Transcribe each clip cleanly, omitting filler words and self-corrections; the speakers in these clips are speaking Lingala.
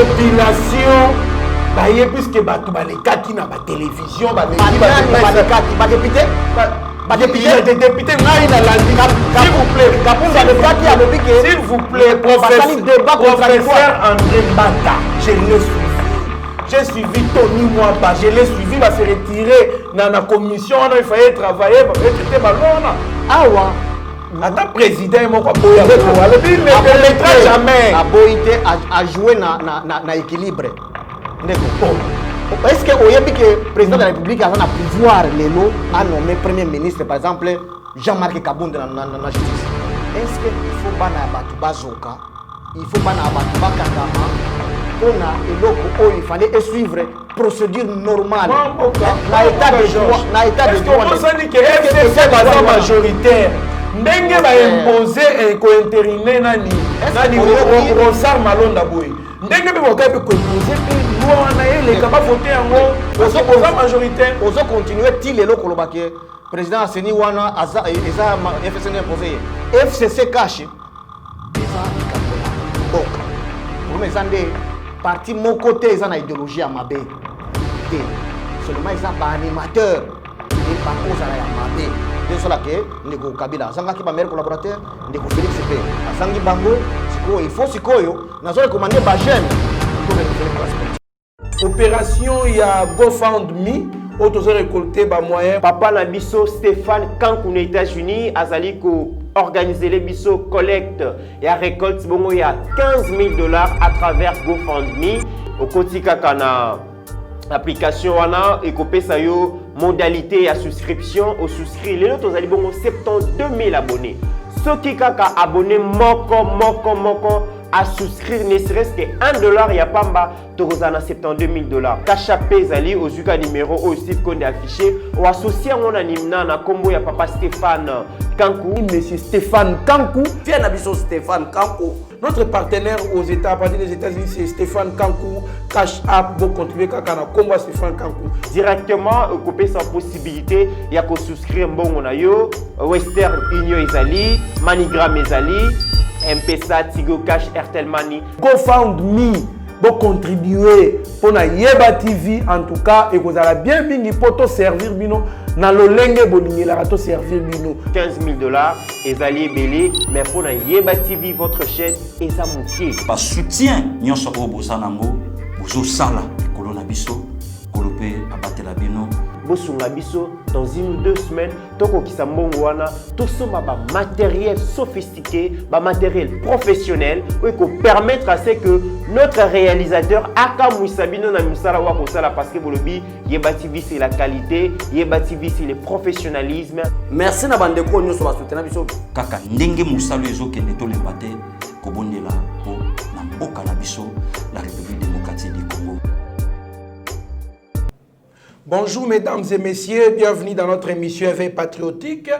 population puisque bato balekaki na télévision député s'il vous plaît professeur André Mbata je l'ai suivi. J'ai suivi Tony Mwamba, je l'ai suivi, il va se retirer dans la commission, il fallait travailler, il fallait traiter ballon. Ah ouais. Attends, président, il ne mettra jamais. Aboïté a joué dans l'équilibre. Est-ce que le président de la République a un pouvoir à nommer premier ministre, par exemple, Jean-Marc Kabound dans la justice? Est-ce qu'il faut pas Bazoka, il faut pas Kagama, il fallait suivre procédure normale. Est-ce qu'on s'est dit que FCC est majoritaire? Ndenge va imposer et co-intériner nani Rosar Malonda Boy. Ndenge va imposer loi na les capables voter en haut. Aux majoritaire. Aux continuer til le kolobake. Président Asseni wana eza FCC imposé. FCC caché. Eza ikatola. Boka. Pour mes andé parti mon côté eza na idéologie à mabe. Seulement ils sont animateurs et pas cause à la mabe. C'est cela que Ndeko Kabila azanga ki ba meilleur collaborateur Ndeko Félix P azangi bango siko il faut sikoyo nazo recommander ba jeune opération ya GoFundMe auto récolter ba moyen papa na biso Stéphane Kankou aux États-Unis azali ko organiser les biso collecte ya récolte bongo ya $15,000 à travers GoFundMe au kotika kana application wana ekopesa yo modalité à souscription au souscrit les autres allez bon 72 000 abonnés ceux qui kaka abonné moko à souscrire ne serait-ce que $1 ya pamba tozana $72 000 kachapé zali au zuka numéro au Steve Konde affiché ou associé mon animna na combo ya papa Stéphane Kankou monsieur Stéphane Kankou vient nabiso Stéphane Kankou notre partenaire aux États à partir des États-Unis c'est Stéphane Kankou Cash App pour contribuer kaka na combo Stéphane Kankou directement couper sa possibilité ya ko souscrire mbongo na yo Western Union ezali Manigram ezali M-Pesa, Tigo Cash, Airtel Money. GoFundMe pour contribuer pour na Yeba TV en tout cas et vous allez bien pour te servir bino na lolenge bolingi la to servir bino $15,000 ezali belé mais pour na Yeba TV votre chaîne eza moutier par soutien nyonso o bosanango bozo sala kolona biso kolope abatela bino bosunga biso dans 1 ou 2 semaines toko kisambongo wana tout ça ba matériel sophistiqué ba matériel professionnel qui permettre à ce que notre réalisateur aka musabino na musala wa kosala parce que bolobi Yeba TV c'est la qualité Yeba TV c'est le professionnalisme merci na bande ko nyoso ba soutenir biso kaka ndenge musalo ezokende to lembate kobondela po na mboka na biso la République démocratique du Congo. Bonjour mesdames et messieurs, bienvenue dans notre émission Éveil patriotique.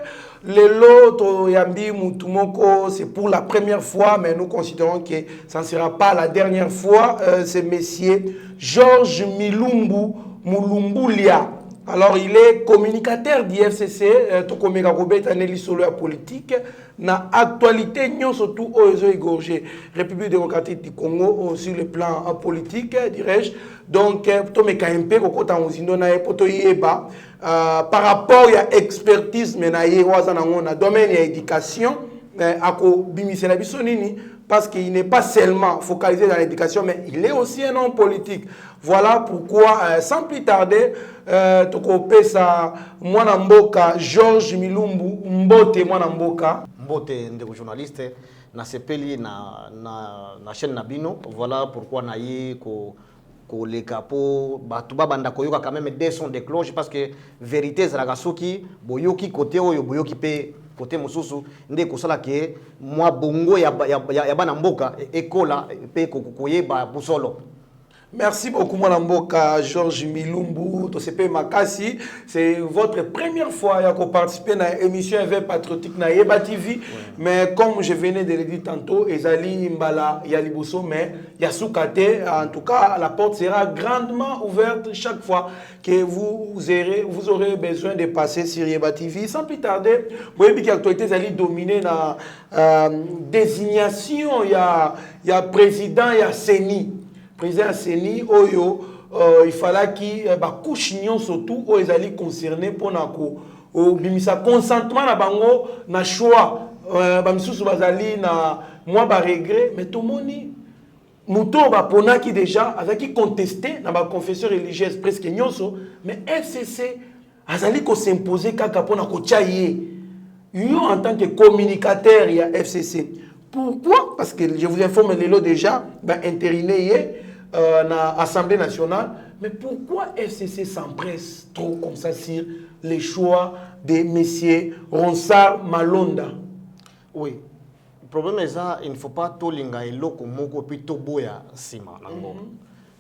Le lot Yambi Moutoumoko, c'est pour la première fois, mais nous considérons que ça ne sera pas la dernière fois. C'est monsieur Georges Milumbu Mulumbulia. Alors il est communicateur d'IFCC, Tokomega Robert Aneli Solo politique, na actualité surtout aux égorgés République démocratique du Congo sur le plan politique, dirais-je. Donc Tomeka MP kokota ozindo na poto yeba par rapport à expertise menaye wazana ngona domaine ya éducation ako bimisela bisonini parce qu'il n'est pas seulement focalisé dans l'éducation mais il est aussi un homme politique. Voilà pourquoi sans plus tarder tokopesa mwana mboka Georges Milumbu Mbote mwana mboka Mbote ndeko journaliste na sepeli na chaîne Nabino. Voilà pourquoi naye ko les capots batuba banda koyoka quand même des sons de cloche parce que vérité zalaka soki boyoki côté oyo boyoki pe côté mosusu nde kosala ke moi bongo ya bana mboka ekola pe koyeba busolo. Merci beaucoup, mon amboka Georges Milumbu, Tosepe Makasi. C'est votre première fois à participer à l'émission Éveil patriotique na Yeba TV. Mais comme je venais de le dire tantôt, Ezali Mbala Yalibuso, mais Yasukate, en tout cas, la porte sera grandement ouverte chaque fois que vous aurez besoin de passer sur Yeba TV. Sans plus tarder, vous voyez que l'actualité est dominée dans désignation, il y a président, il y a Seni. président Seni oyo il fallait qu'il couche surtout aux ali concernés pour nako bimisa consentement na bango na choix bamisusu bazali na moi ba regret mais tout moni muto ba pona qui déjà avec contesté na ba confession religieuse presque nyonso mais FCC azali ko s'imposer kaka pona ko tchaye yo en tant que communicateur il y a FCC. Pourquoi? Parce que je vous informe Lelo déjà intériné na Assemblée nationale. Mais pourquoi FCC s'empresse trop comme ça sur les choix de messieurs Ronsard Malonda? Oui. Le problème est ça, il ne faut pas tout linga et loko moko puis to boya sima nango.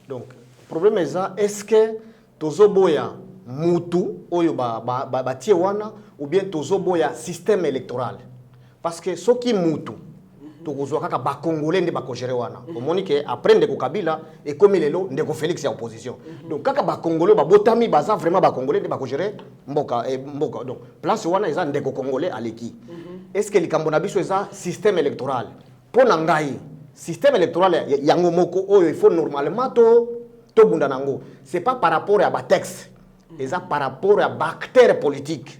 Donc, le problème est ça, est-ce que tozo boya mutu oyo ba tiewana ou bien tozo boya système électoral? Parce que ce qui mutu tokozwa kaka ba congolais nde ba kogere wana omoni ke après ndeko Kabila et comme lelo ndeko Félix ya opposition donc kaka ba congolais ba botami baza vraiment ba congolais nde ba kogere mboka mboka donc place wana eza ndeko congolais aleki est-ce que likambo na biso eza système électoral pona ngai système électoral yango moko oyo il faut normalement to bunda nango c'est pas par rapport à ba texte eza par rapport à ba acteur politique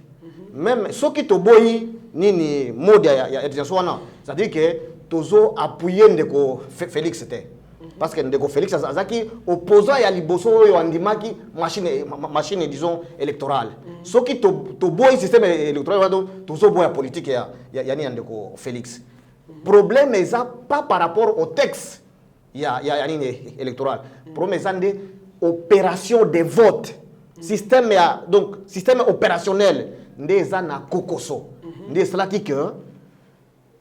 même ceux qui to boyi nini mode ya wana c'est-à-dire que tozo appuyer ndeko Félix c'était parce que ndeko Félix azaki opposant ya liboso oyo andimaki machine disons électorale ce qui to boy système électoral tozo boya politique ya ni ndeko Félix problème est ça pas par rapport au texte ya ni électoral problème est des opération de vote système donc système opérationnel ndeza na kokoso ndeza qui que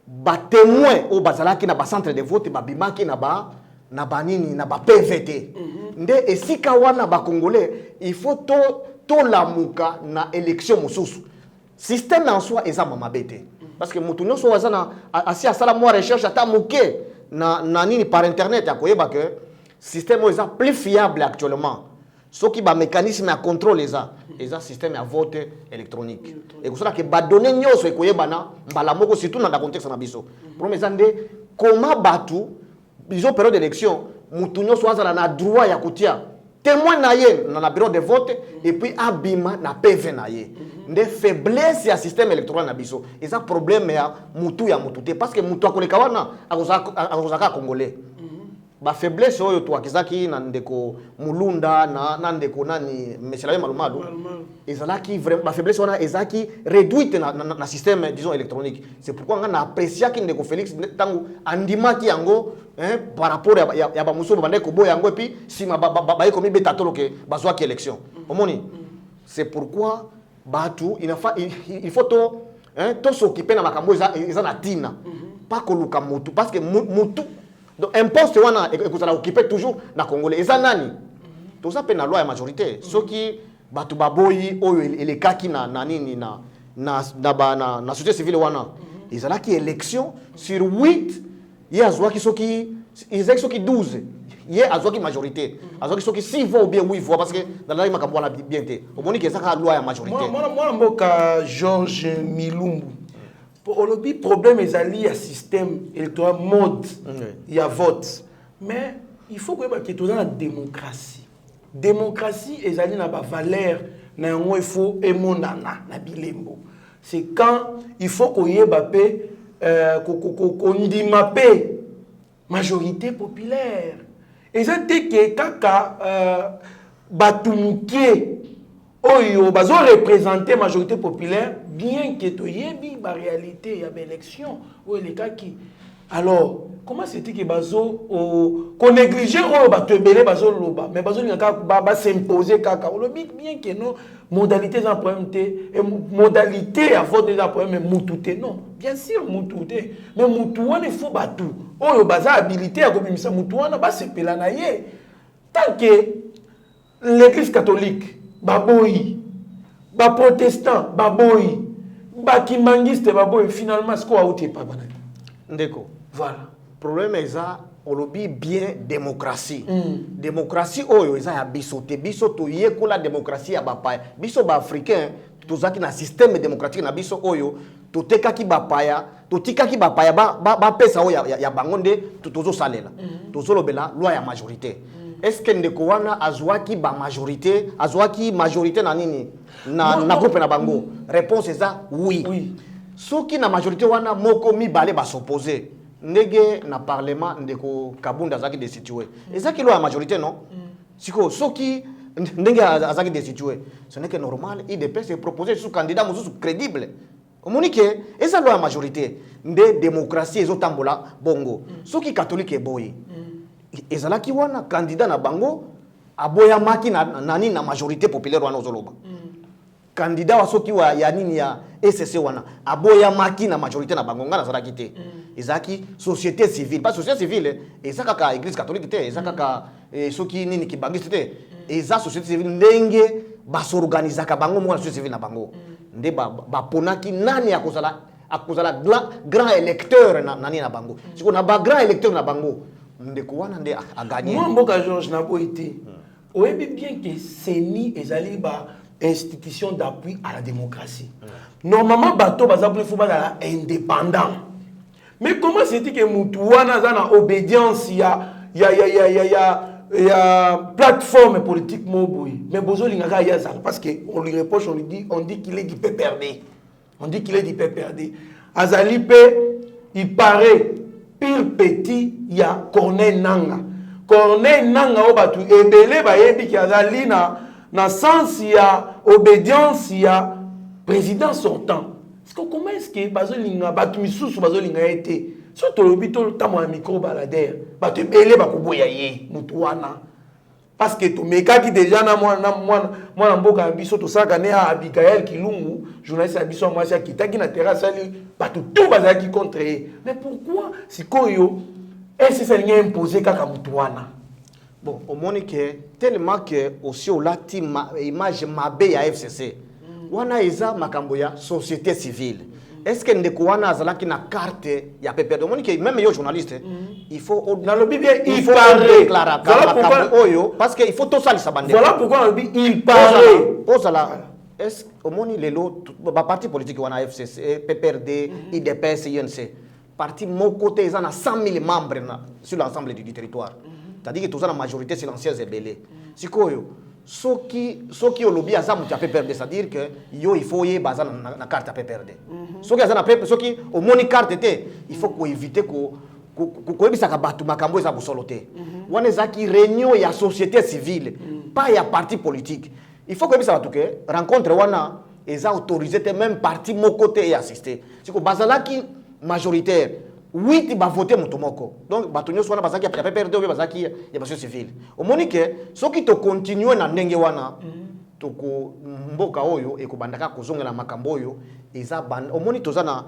ba témoin au bazalaki na ba centre de vote ba bimaki na ba nini na ba PVT nde esika wana ba congolais il faut to lamuka na élection mususu système en soi eza mamabete parce que mutu nyonso wazana asi asala mo recherche ata muke na nini par internet akoyeba que système eza plus fiable actuellement ce qui ba mécanisme à contrôle eza système à vote électronique et que ça que ba donner nyonso ekoyebana mbala moko surtout dans le contexte na biso problème eza comment batu biso période d'élection mutu nyonso azala na droit ya kotia témoin na ye na bureau de vote et puis abima na PV na ye nde faiblesse ya système électoral na biso eza problème ya mutu te parce que mutu akoleka wana akozaka congolais ba faiblesse oyo to akizaki na ndeko mulunda na ndeko nani meselawe malumadu ezalaki vraiment ba faiblesse wana ezaki réduite na système disons électronique c'est pourquoi on a apprécié ki ndeko Félix tangu andimaki yango par rapport ya ba muso bandeko boya yango et puis si ba iko mi betatolo ke bazwa ki élection omoni c'est pourquoi batu il faut to s'occuper na makambo eza na tina pas koluka mutu parce que mutu donc imposte wana ekozala occuper toujours na congolais eza nani toza pe na loi ya majorité soki batu baboyi oyo elekaki na nini na société civile wana ezalaki élection sur 8 ye azwaki soki ezaki soki 12 ye azwaki majorité azwaki soki 6 voix ou bien 8 voix parce que dans la makambo wana bien te omoni ke ezaka loi ya majorité moi mboka Georges Milumbu le problème est lié à système électoral mode, il y a vote. Mais il faut que tu aies la démocratie. Démocratie est liée à la valeur, il faut émonana, na bilembo. C'est quand il faut qu'on y ait qu'on dit mappé majorité populaire. Et ça dit que kaka batumuké oyo bazo représenter majorité populaire bien que to yebi ba réalité ya élection ou les cas qui alors comment c'était que bazo qu'on négliger o ba to belé bazo loba mais bazo ngaka ba s'imposer kaka o lobi bien que non modalités en problème et modalité à vote des problème mututé non bien sûr mututé mais mutuana il faut batu oyo baza habilité à komimisa mutuana ba sepela na ye tant que l'église catholique baboyi ba protestant baboyi ba kimangiste baboyi finalement ce qu'on a outé pas banani ndeko voilà problème est ça on lobby bien démocratie démocratie oyo eza ya biso te biso to yekola démocratie ya bapaya biso ba africain tozaki na système démocratique na biso oyo totekaki bapaya totikaki bapaya ba pesa o ya bangonde tozo salela tozo lobela loi ya majorité. Est-ce que ndeko wana azwaki ba majorité na nini na groupe na bango? Réponse est ça oui. Soki na majorité wana moko mibale ba s'opposer ndege na parlement ndeko Kabunda azaki destitué. Ezaki loi ya majorité non? Siko soki ndenge azaki destitué, ce n'est que normal IDPS se proposer sous candidat mususu crédible. Omonique eza loi ya majorité nde démocratie ezotambola bongo. Soki catholique eboyi ezalaki wana candidat na bango aboya maki nani na majorité populaire wana ozoloba. Candidat wa soki wa ya nini ya SSC wana aboya maki na majorité na bango ngana zalaki te. Ezaki société civile, pas société civile, ezaka ka église catholique te, ezaka ka soki nini ki bangiste te. Eza société civile ndenge ba s'organisaka bango mo société civile na bango. Nde ba ponaki nani akozala grand électeur nani na bango. Siko na ba grand électeur na bango. Ndeko wana nde a gagné. Moi mboka Georges Nabo été. Oyebi bien que CENI ezali ba institution d'appui à la démocratie. Normalement bato bazabule faut bazala indépendant. Mais comment c'est que mutu wana zana obédience ya plateforme politique moboui. Mais bozo lingaka ya ça parce que on lui reproche, on dit qu'il est du PPRD. On dit qu'il est du PPRD. Azali pe il paraît pire petit ya Corneille Nanga. Corneille Nanga o batu ebele ba yebi ki azali na sens ya obédience ya président sortant. Est-ce que comment est-ce que bazo linga batu misusu bazo linga été surtout le bito tamo ya micro balader batu ebele ba koboya ye mutu wana parce que to mekaki déjà na mwana mboka biso to saka ne a Abigail Kilungu journaliste ya biso mwasi akitaki na terrasse ali batu tout bazaki contre ye. Mais pourquoi sikoyo est-ce ça l'a imposé kaka mutu wana? Bon, au monique tellement que aussi au lati image mabe ya FCC wana eza makambo ya société civile. Est-ce que ndeko wana azalaki na carte ya PPRD? Au monique même yo journaliste il faut dans le bien il faut déclarer makambo oyo parce que il faut tout ça les bande. Voilà pourquoi on dit il paraît osala est-ce au moni lelo ba parti politique wana FCC PPRD IDPS INC parti mon côté ils en a 100 000 membres sur l'ensemble du territoire. C'est-à-dire que tous la majorité silencieuse est belée. Sikoyo soki olobi aza mutu ya PPRD, c'est-à-dire que yo il faut y baza na carte ya PPRD. Soki aza na PPRD, soki au moni carte te, il faut ko éviter ko ebisaka batu makambo eza busolo te. Wana ezaki réunion ya société civile, pas ya parti politique. Il faut ko ebisa batu ke rencontre wana eza autorisé te même parti moko te et assister. Siko bazalaki majoritaire 8 ba voter mutomoko. Donc batonyo swana bazaki ya PPRD ou bazaki ya baso civile. Omonike soki to continuer na ndenge wana toko mboka oyo ekobandaka kozongela makambo oyo eza ban omoni tozana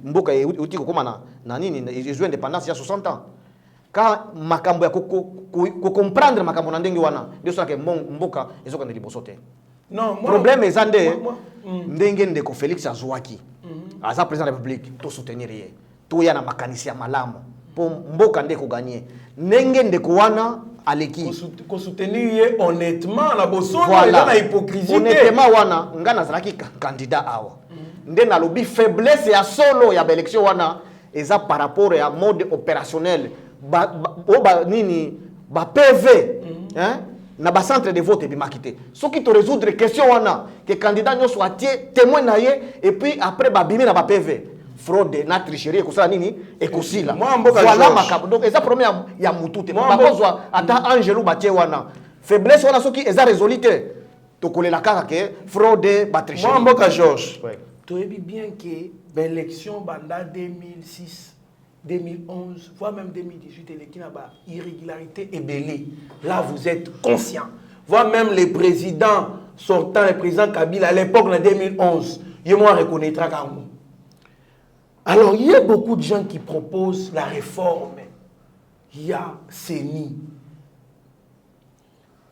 mboka uti kokoma na nini ezo indépendance ya 60 ans. Ka makambo ya ko comprendre makambo na ndenge wana ndio saka mboka ezoka na liboso te. Non, problème ezande ndenge ndeko Félix azwaki. Aza président de la République to soutenir ye. Toya na makanisi ya malamu po mboka ndeko gagner ndenge ndeko wana aleki ko soutenir honnêtement la bosono voilà. Na hypocrisie honnêtement wana ngana zalaki candidat awa nde na lobby faiblesse ya solo ya élection wana eza par rapport ya mode opérationnel nini ba PV hein na ba centre de vote bimakité soki to résoudre question wana que candidat nyo soit témoin na ye et puis après ba bimi na ba PV fraude na tricherie ekosala nini ekosila voilà makambo donc eza problème ya mutu te bakozwa ata angelu batie wana faiblesse wana soki eza résolite tokolela kaka ke fraude ba tricherie moi mboka Georges tu sais bien que l'élection banda 2006 2011 voire même 2018 l'élection ba irrégularité et belé là vous êtes conscient voire même les présidents sortants le président Kabila à l'époque en 2011 il moi reconnaîtra quand. Alors, il y a beaucoup de gens qui proposent la réforme. Il y a CENI.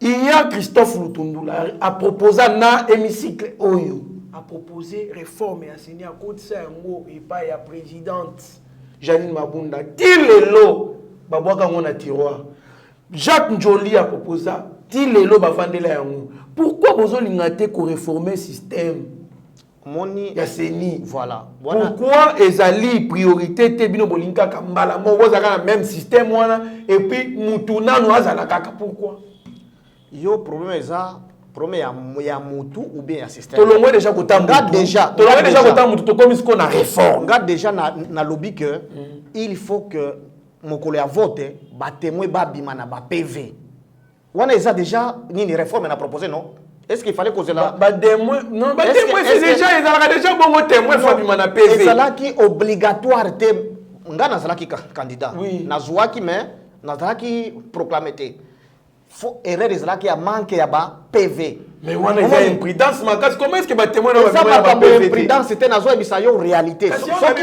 Il y a Christophe Lutundula a proposé un hémicycle Oyo. A proposé réforme à CENI à côté de Sango et pas la présidente Janine Mabunda. Tilelo, babouaka ngona tiroir. Jacques Njoli a proposé Tilelo bavandela yango. Pourquoi vous avez ko réformer le système? moni ya seni. Voilà. Pourquoi ezali priorité te bino bolinka kambala moko zaka na même système wana et puis mutuna no azala kaka pourquoi? Yo problème eza problème ya mutu ou bien ya système. Tolongwe déjà kotamba déjà. Tolongwe déjà kotamba mutu to comme ce qu'on a réforme. Nga déjà na lobby que il faut que mokolo ya vote ba témoin ba bima na ba PV. Wana eza déjà ni réforme na proposé non? Est-ce qu'il fallait causer là? Témoin, non, témoin c'est déjà ils ont déjà bon témoin faut bima na PV. C'est là qui obligatoire te nga na zala ki candidat. Oui. Na zwa ki mais na zala ki proclamé te. Faut erreur ezala ki a manque ya ba PV. Mais on a une imprudence makas. Comment est-ce que ba témoin na ba PV? Imprudence c'était na zo ebisa yo réalité.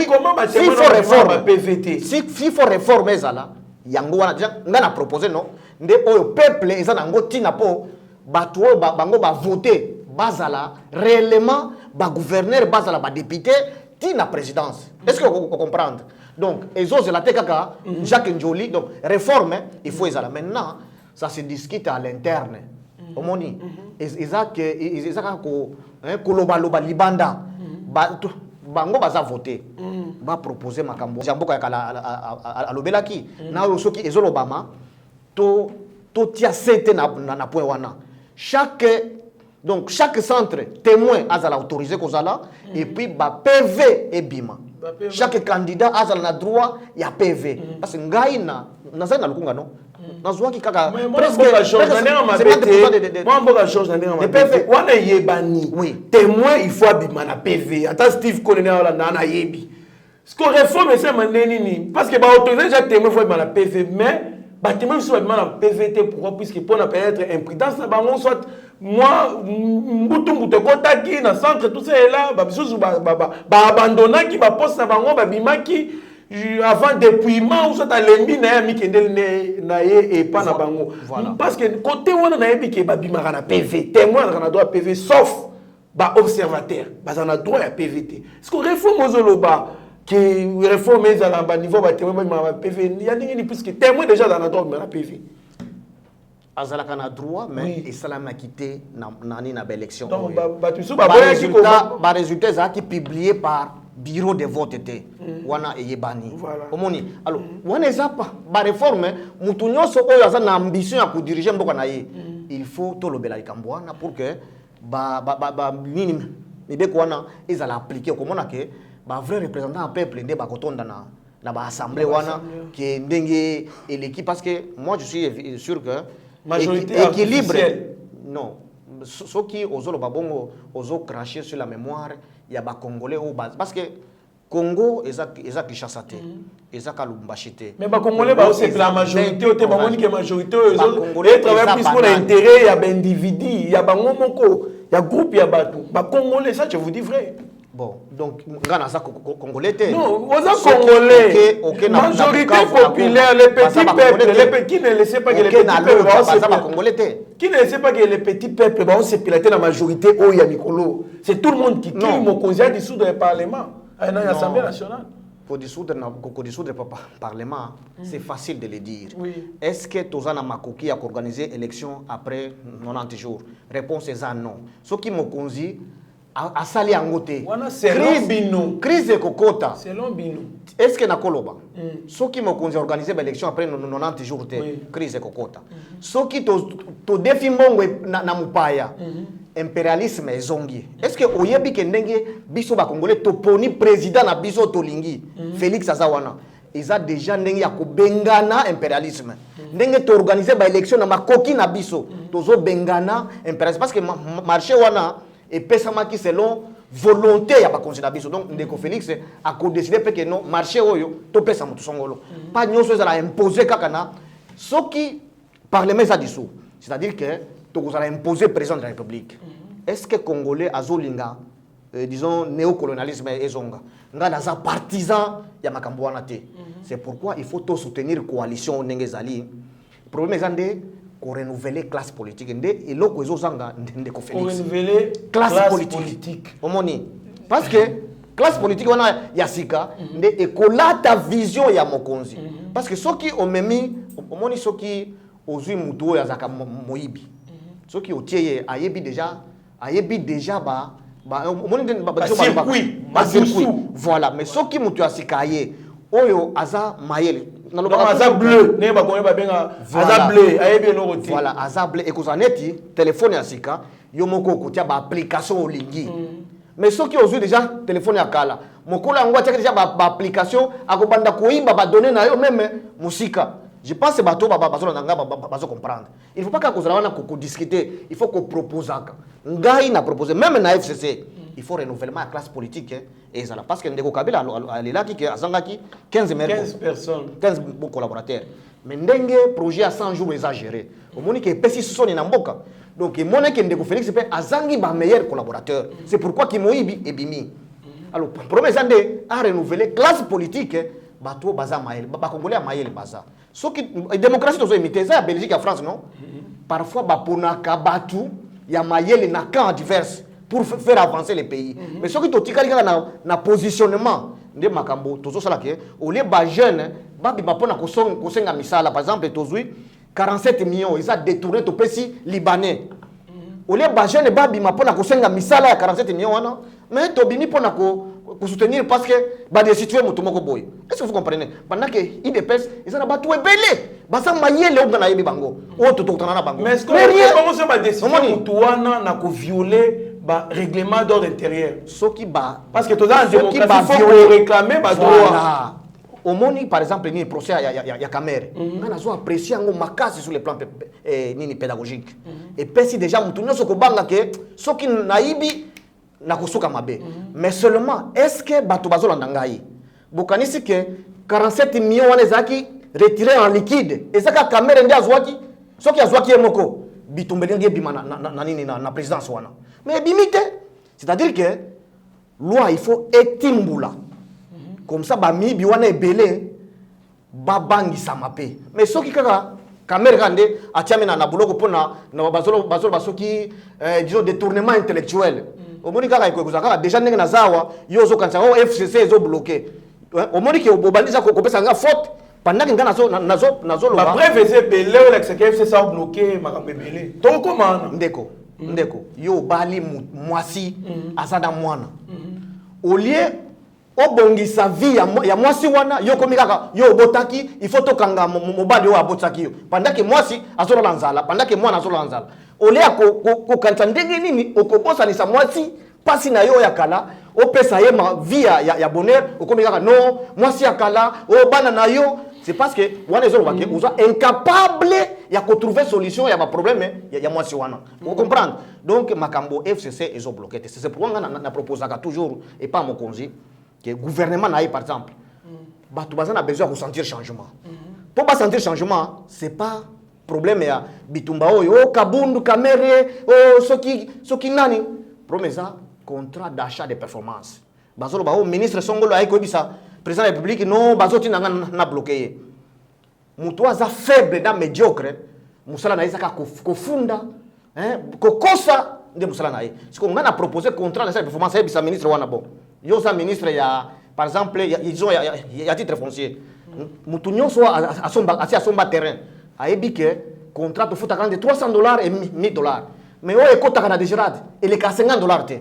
Comment ba témoin na ba PVT? Si faut réformer ezala yango wana nga na proposer non nde oyo peuple eza nango tina po bato bango ba voter bazala réellement ba gouverneur bazala ba député tina présidence. Est-ce que vous comprendre? Donc ezo zela te kaka Jacques Njoli donc réforme il faut ezala maintenant ça se discute à l'interne. Omoni ezaka ko loba libanda bango baza voter ba proposer makambo jamboka ya kala alobelaki na soki ezolobama to tia sete na point wana chaque centre témoin azala autorisé kozala et puis ba PV et bima chaque candidat azala na droit ya PV parce que ngai na lukunga non nazwaki kaka presque wana yebani témoin il faut abima na PV ata Steve Kolene wala na yebi ce qu'on réforme c'est mandeni ni parce que ba autoriser chaque témoin faut abima na PV mais ba témoin faut abima na PVT pourquoi puisque pour na peut-être imprudence na bango soit moi mbutu kotaki na centre tout ça là ba bisusu ba abandonnaki ba poste na bango ba bimaki avant dépouillement ou soit à l'embi na mi kendel na ye et pas na bango parce que côté wana na yebi ke ba bimaka na PV témoin na droit PV sauf ba observateur ba na droit ya PVT est-ce que réforme ozoloba que réforme ezala ba niveau ba témoin ba PV ya ndenge ni puisque témoin déjà dans na droit na PV azalaka na droit mais esalama quitté na élection donc ba tu ba boyaki ko ba résultat za qui publié par bureau de vote était wana eyebani omoni alors wana ezapa ba réforme mutu nyonso oyo aza na ambition ya ko diriger mboka na ye il faut to lobela likambo wana pour que ba nini mibeko wana ezala appliquer komona ke ba vrai représentant peuple nde ba kotonda na ba assemblée wana qui ndenge et l'équipe parce que moi je suis sûr que majorité équilibre non ceux qui osolo babongo oso cracher sur la mémoire ya ba congolais au base parce que Congo eza Kinshasa te eza Lubumbashi te mais ba congolais ba c'est la majorité o te ba moni que majorité et travailler plus pour l'intérêt ya ba individu ya bango moko ya groupe ya bato ba congolais ça je vous dis vrai. Bon, donc, Congolais. Non, aux Congolais. Majorité populaire, les petits peuples, qui ne laissent pas que les petits peuples. Qui ne laissent pas que les petits peuples vont se piloter la majorité au Yamikolo. C'est tout le monde qui crie mon conseil à dissoudre le Parlement, à l'Assemblée nationale. Pour dissoudre le Parlement, c'est facile de le dire. Oui. Est-ce que Tozana Makoki a organisé l'élection après 90 jours? Réponse est non. Ce qui m'a conseillé, à sali angote crise de kokota selon bino est-ce que na koloba ceux qui m'ont organisé l'élection après 90 jours de crise de kokota ceux qui to défi mbongo na mupaya impérialisme ezongi est-ce que oyebi ke ndenge biso ba congolais to poni président na biso to lingi Félix Azawana ils a déjà ndenge ya ko bengana impérialisme ndenge to organiser ba élection na makoki na biso tozo bengana impérialisme parce que marché wana et pesamaki selon volonté ya ba conseil biso donc ndeko Félix a ko décider que non marché oyo to pesa mutu songolo pas nyonso ezala imposer kaka na soki parlement ça dissous c'est-à-dire que to ko zala imposer président de la République est-ce que congolais azolinga disons néocolonialisme ezonga nga naza partisan ya makambo wana te c'est pourquoi il faut to soutenir coalition ndengezali problème ezande ko renouveler classe politique ndé eloko ezozanga ndeko Félix renouveler classe politique omoni parce que classe politique wana ya sika ndé ekolata vision ya mokonzi parce que soki omemi omoni soki ozui mutu ya zaka moyibi soki otieye ayebi déjà ba Voilà, mais ce qui m'a dit, Oyo Aza Mayele. Non, Aza bleu. Aza bleu. Voilà, Aza bleu. Et que ça net, téléphone à Sika, Yomoko Koutia, application au Lingui. Mais ceux qui ont déjà téléphone à Kala, Mokola Ngwa déjà application, Akobanda Koimba va donner na yo même Musika. Je pense que bateau va comprendre. Il ne faut pas qu'on discute, il faut qu'on propose. Ngai n'a proposé, même na FCC, il faut renouvellement à la classe politique. Et ça, parce que Ndeko Kabila est là qui a 15 personnes, 15 bons collaborateurs. Mais Ndenge projet à 100 jours exagéré. Au moment que Pessi sont en Mboka. Donc, mon que Ndeko Félix c'est Azangi ba meilleur collaborateur. C'est pourquoi Kimoibi et Bimi. Alors, premier année à renouveler classe politique. Bateau baza Maël, ba Congolais Maël baza. Ce qui démocratie tous imité ça Belgique et France non. Parfois ba ponaka batu ya Maël na camp divers pour faire avancer les pays. Mais ce qui to tikali na positionnement de makambo tozo sala ke au lieu ba jeune ba bima pona ko senga misala par exemple tozui 47 millions ils a détourné to pesi libanais. Au lieu ba jeune ba bima pona ko senga misala ya 47 millions wana mais to bimi pona ko soutenir parce que bah des situés mutumoko boy. Est-ce que vous comprenez? Pendant que IDPS ils en a battu belé. Basa mayele ou na yebi bango. O to na bango. Mais est-ce que comment ça va décider mutuana na ko violer ba règlement d'ordre intérieur? Soki ba parce que tous en démocratie il faut réclamer ba droit. Au moni par exemple ni procès ya Kamere. On a zo apprécier ngo makasi sur le plan nini pédagogique. Et pesi déjà mutunyo soko banga ke soki naibi na kusuka mabe. Mais seulement est-ce que bato bazo landangai bokanisi que 47 millions wana zaki retiré en liquide et ça ka Kamere ndia zwaki soki azwaki emoko bitumbeli ngie bima na présidence wana mais bimite c'est-à-dire que loi il faut etimbula comme ça ba mi biwana ebele babangi samape mais soki kaka Kamere kande atiamena na buloko pona na bazolo basoki disons détournement intellectuel. Au moni kaka ikokozaka déjà ndenge nazawa yozo kanisa o FCC ezo bloqué au moni ke obandisa ko kopesa nga faute pendant que nazo ba bref c'est belé ou l'ex FCC a bloqué makambe belé to comment ndeko yo bali mwasi asada mwana au lieu obongisa vie ya mwasi wana yo komi kaka yo botaki il faut tokanga mobali yo abotaki yo pendant que mwasi azola lanzala pendant que mwana azola lanzala olea ko kanta ndenge nini okobosa ni sa mwasi pasi na yo ya kala opesa ye ma via ya bonheur okomi kaka non mwasi ya kala o bana na yo c'est parce que wana ezo bake uza incapable ya ko trouver solution ya ba problème ya mwasi wana vous comprendre donc makambo FCC ezo bloqué c'est pourquoi na proposaka toujours et pas mon konzi que gouvernement na par exemple batu bazana besoin de sentir changement pour pas sentir changement c'est pas problème ya bitumba oyo kabundu Kamere soki nani promesa contrat d'achat de performance bazolo ba ministre songolo ay ko bisa président de la République non bazoti na bloqué mutu aza faible na médiocre musala na isaka ko funda ko kosa nde musala na siko ngana proposer contrat d'achat de performance ay bisa ministre wana bon yo sa ministre ya par exemple ils ont ya titre foncier mutu nyonso asomba terrain ayebi que contrat faut de $300 et $1000 mais o ekota na dégerade et les $50 te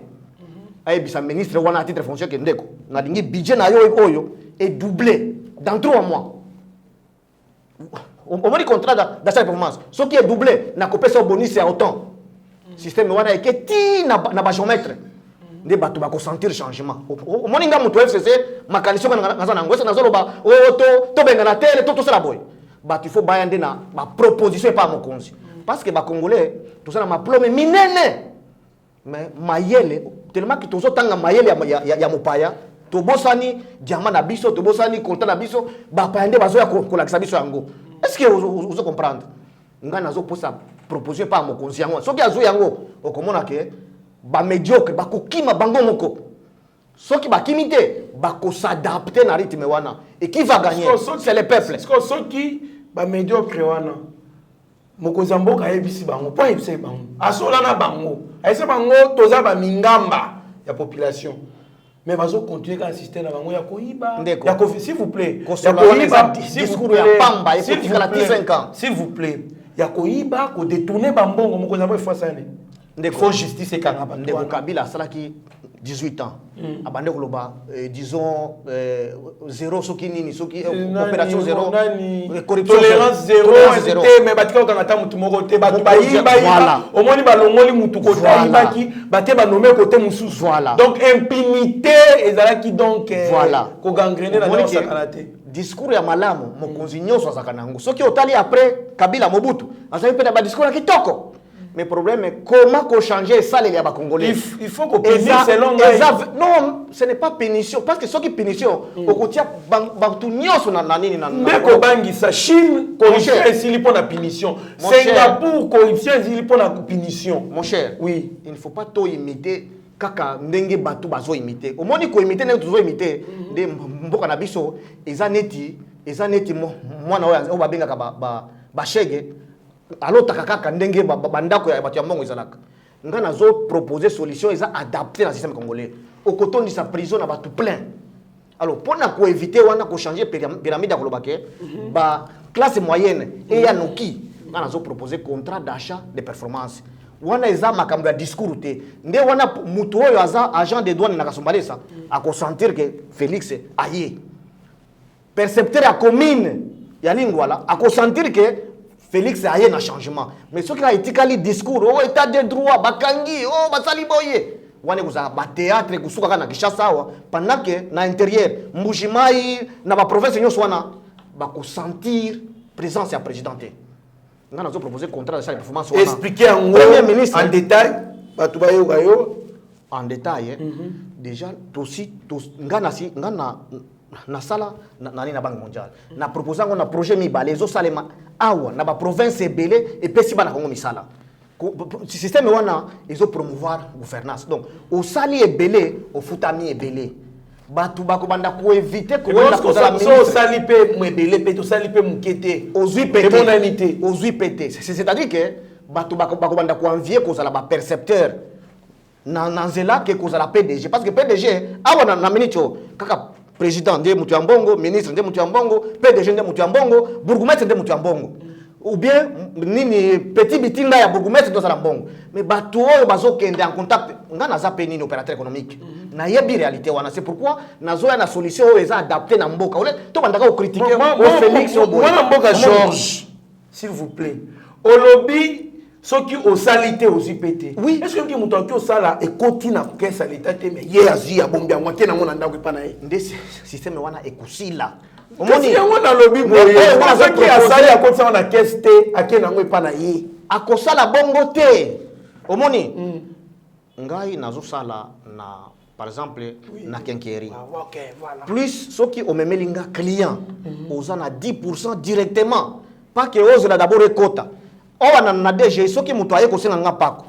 ayebi sa ministre wana titre foncier que ndeko na dingi budget na yo oyo est doublé dans 3 mois on m'a dit contrat d'achat de performance ce qui est doublé na kopesa bonus à autant système wana eketi na ba géomètre de bato ba ko sentir changement au moninga mutu FCC makanisho ngaza na ngwesa nazolo ba to benga na tele to sala boy but il faut bayande na ba proposition pas mon konzi parce que ba congolais tout ça na ma plombe minene mais mayele tellement que tozo tanga mayele ya mopaya to bosani diamant na biso to bosani contrat na biso ba payande bazo ya ko la biso yango est-ce que vous comprendre ngana zo posa proposition pas mon konzi yango soki azo yango okomona ke ba médiocre ba kokima bango moko soki ba kimité ba ko s'adapter na rythme wana et qui va gagner c'est le peuple soki ba médiocre wana moko zamboka ebisi bango pas ebisi bango asola na bango aise bango toza ba mingamba ya population mais bazo continuer ka assister na bango ya koiba ya ko s'il vous plaît ya koiba discours ya pamba et puis la 5 ans s'il vous plaît ya koiba ko détourner bambongo moko zambo fois ça ne Il faut justice et carnaval. Ndeko Kabila ça qui 18 ans. Abande koloba disons 0 sokini soki opération 0 corruption tolérance 0 mais batika okangata mutu moko te batu bayiba omoni balongoli mutu kota yibaki bate banome côté mususu. Donc impunité ezalaki donc ko gangrener na dans sakanate. Discours ya malamu mokonzi nyonso azakanango. Soki otali après Kabila Mobutu, azali pe ba discours ya kitoko. Mais le problème est comment changer ça les Congolais. Il faut qu'on punisse selon non, ce n'est pas punition parce que ce qui est punition, au côté bantunyoso na nani na. Mais ko bangisa Chine corruption est pour la punition. Singapour corruption est pour la punition. Mon cher, oui, il ne faut pas tout imiter kaka ndenge batu bazo imiter. Au moins ko imiter na tuzo imiter de mboka na biso ezaneti mwana oyo babenga ka ba shege. Alors takaka ndenge bandako ya batu ya mbongo ezalaka nga nazo proposer solution eza adapté na système congolais au coton de sa prison na batu plein. Alors pour na ko éviter wana ko changer pyramide ya kolobake ba classe moyenne et ya noki nga nazo proposer contrat d'achat de performance wana eza makambo ya discours te nde wana mutu oyo aza agent de douane na kasombalesa ako sentir que Félix aye percepteur ya commune ya Lingwala ako sentir que Félix a eu un changement. Mais ce qui a été le discours, oh, état de droit, bakangi, oh, basali boye. Wane kuza ba théâtre kusuka na Kinshasa pendant que na intérieur, Mbujimai na ba province nyonso wana ba ko sentir présence ya présidente. Nga nazo proposer contrat de sa performance wana. Expliquer en premier ministre en détail, batu ba yo en détail. Déjà aussi nga na sala na banque mondiale na proposant on a projet mibale zo salema awa na ba province ebele et pesi bana kongo misala système wana izo promouvoir gouvernance donc au sali ebele au futami ebele batu bako banda ko éviter ko na ko so sali pe ebele pe to sali pe mukete ozui pété c'est-à-dire que batu bako banda ko envier ko sala ba percepteur na nzela ke ko sala PDG parce que PDG awa na minicho kaka président de Moutiambongo, ministre de Moutiambongo, PDG de Moutiambongo, bourgmestre de Moutiambongo. Ou bien, nini petit bitinga ya bourgmestre de Salambongo. Mais bateau bazo kende en contact, nga naza pe nini opérateur économique. Na yebi réalité wana, c'est pourquoi nazo ya na solution o eza adapté na mboka. Ole to bandaka o critiquer o Félix o boy. Moi mboka Georges, s'il vous plaît. Au lobby ceux qui ont salité aux IPT. Oui. Est-ce que vous avez sala et continue à faire salité mais hier azia bombia moi qui na mon anda ko panae. Ndé système wana ekusila. Omoni yango na lobby boye. Ceux qui a sali à côté on a caisse à qui na ngo panae. Akosala bongo te. Omoni. Ngai nazo sala na par exemple na kenkerie. OK, voilà. Plus ceux qui ont memelinga client, aux en a 10% directement. Pas que ose la d'abord quota. Oh na DG soki mutu aye ko senga ngapako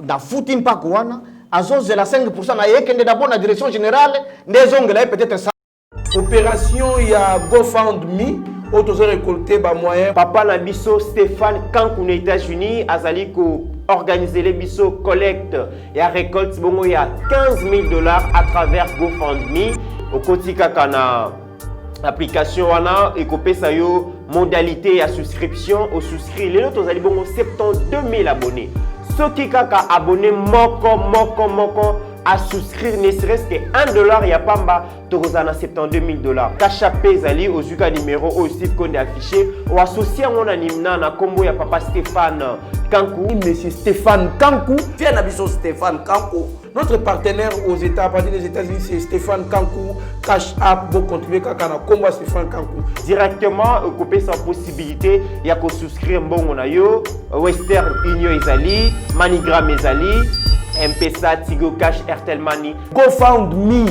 na futi mpako wana azoze la 5% na yekende d'abord na direction générale ndezongela peut-être ça opération ya GoFundMe auto récolter ba moyen papa na biso Stéphane Kankou aux États-Unis azali ko organiser les biso collecte ya récolte bongo ya $15,000 à travers GoFundMe au kotika kana application wana ekopesa yo modalité à souscription au souscrit les autres allez bon 72 000 abonnés ceux qui kaka abonné moko à souscrire ne serait-ce que $1 ya pamba tozana $72 000 kachapé zali au zuka numéro au Steve Konde affiché ou associé on animna na combo ya papa Stéphane Kankou monsieur Stéphane Kankou viens à biso Stéphane Kankou. Notre partenaire aux États, à partir des États-Unis, c'est Stéphane Kankou. Cash App, vous contribuez à combat Stéphane Kankou. Directement, couper sans possibilité, il y a qu'à souscrire bon yo, Western Union Ezali, Manigram Ezali, M-Pesa, Tigo Cash, Airtel Money. GoFundMe,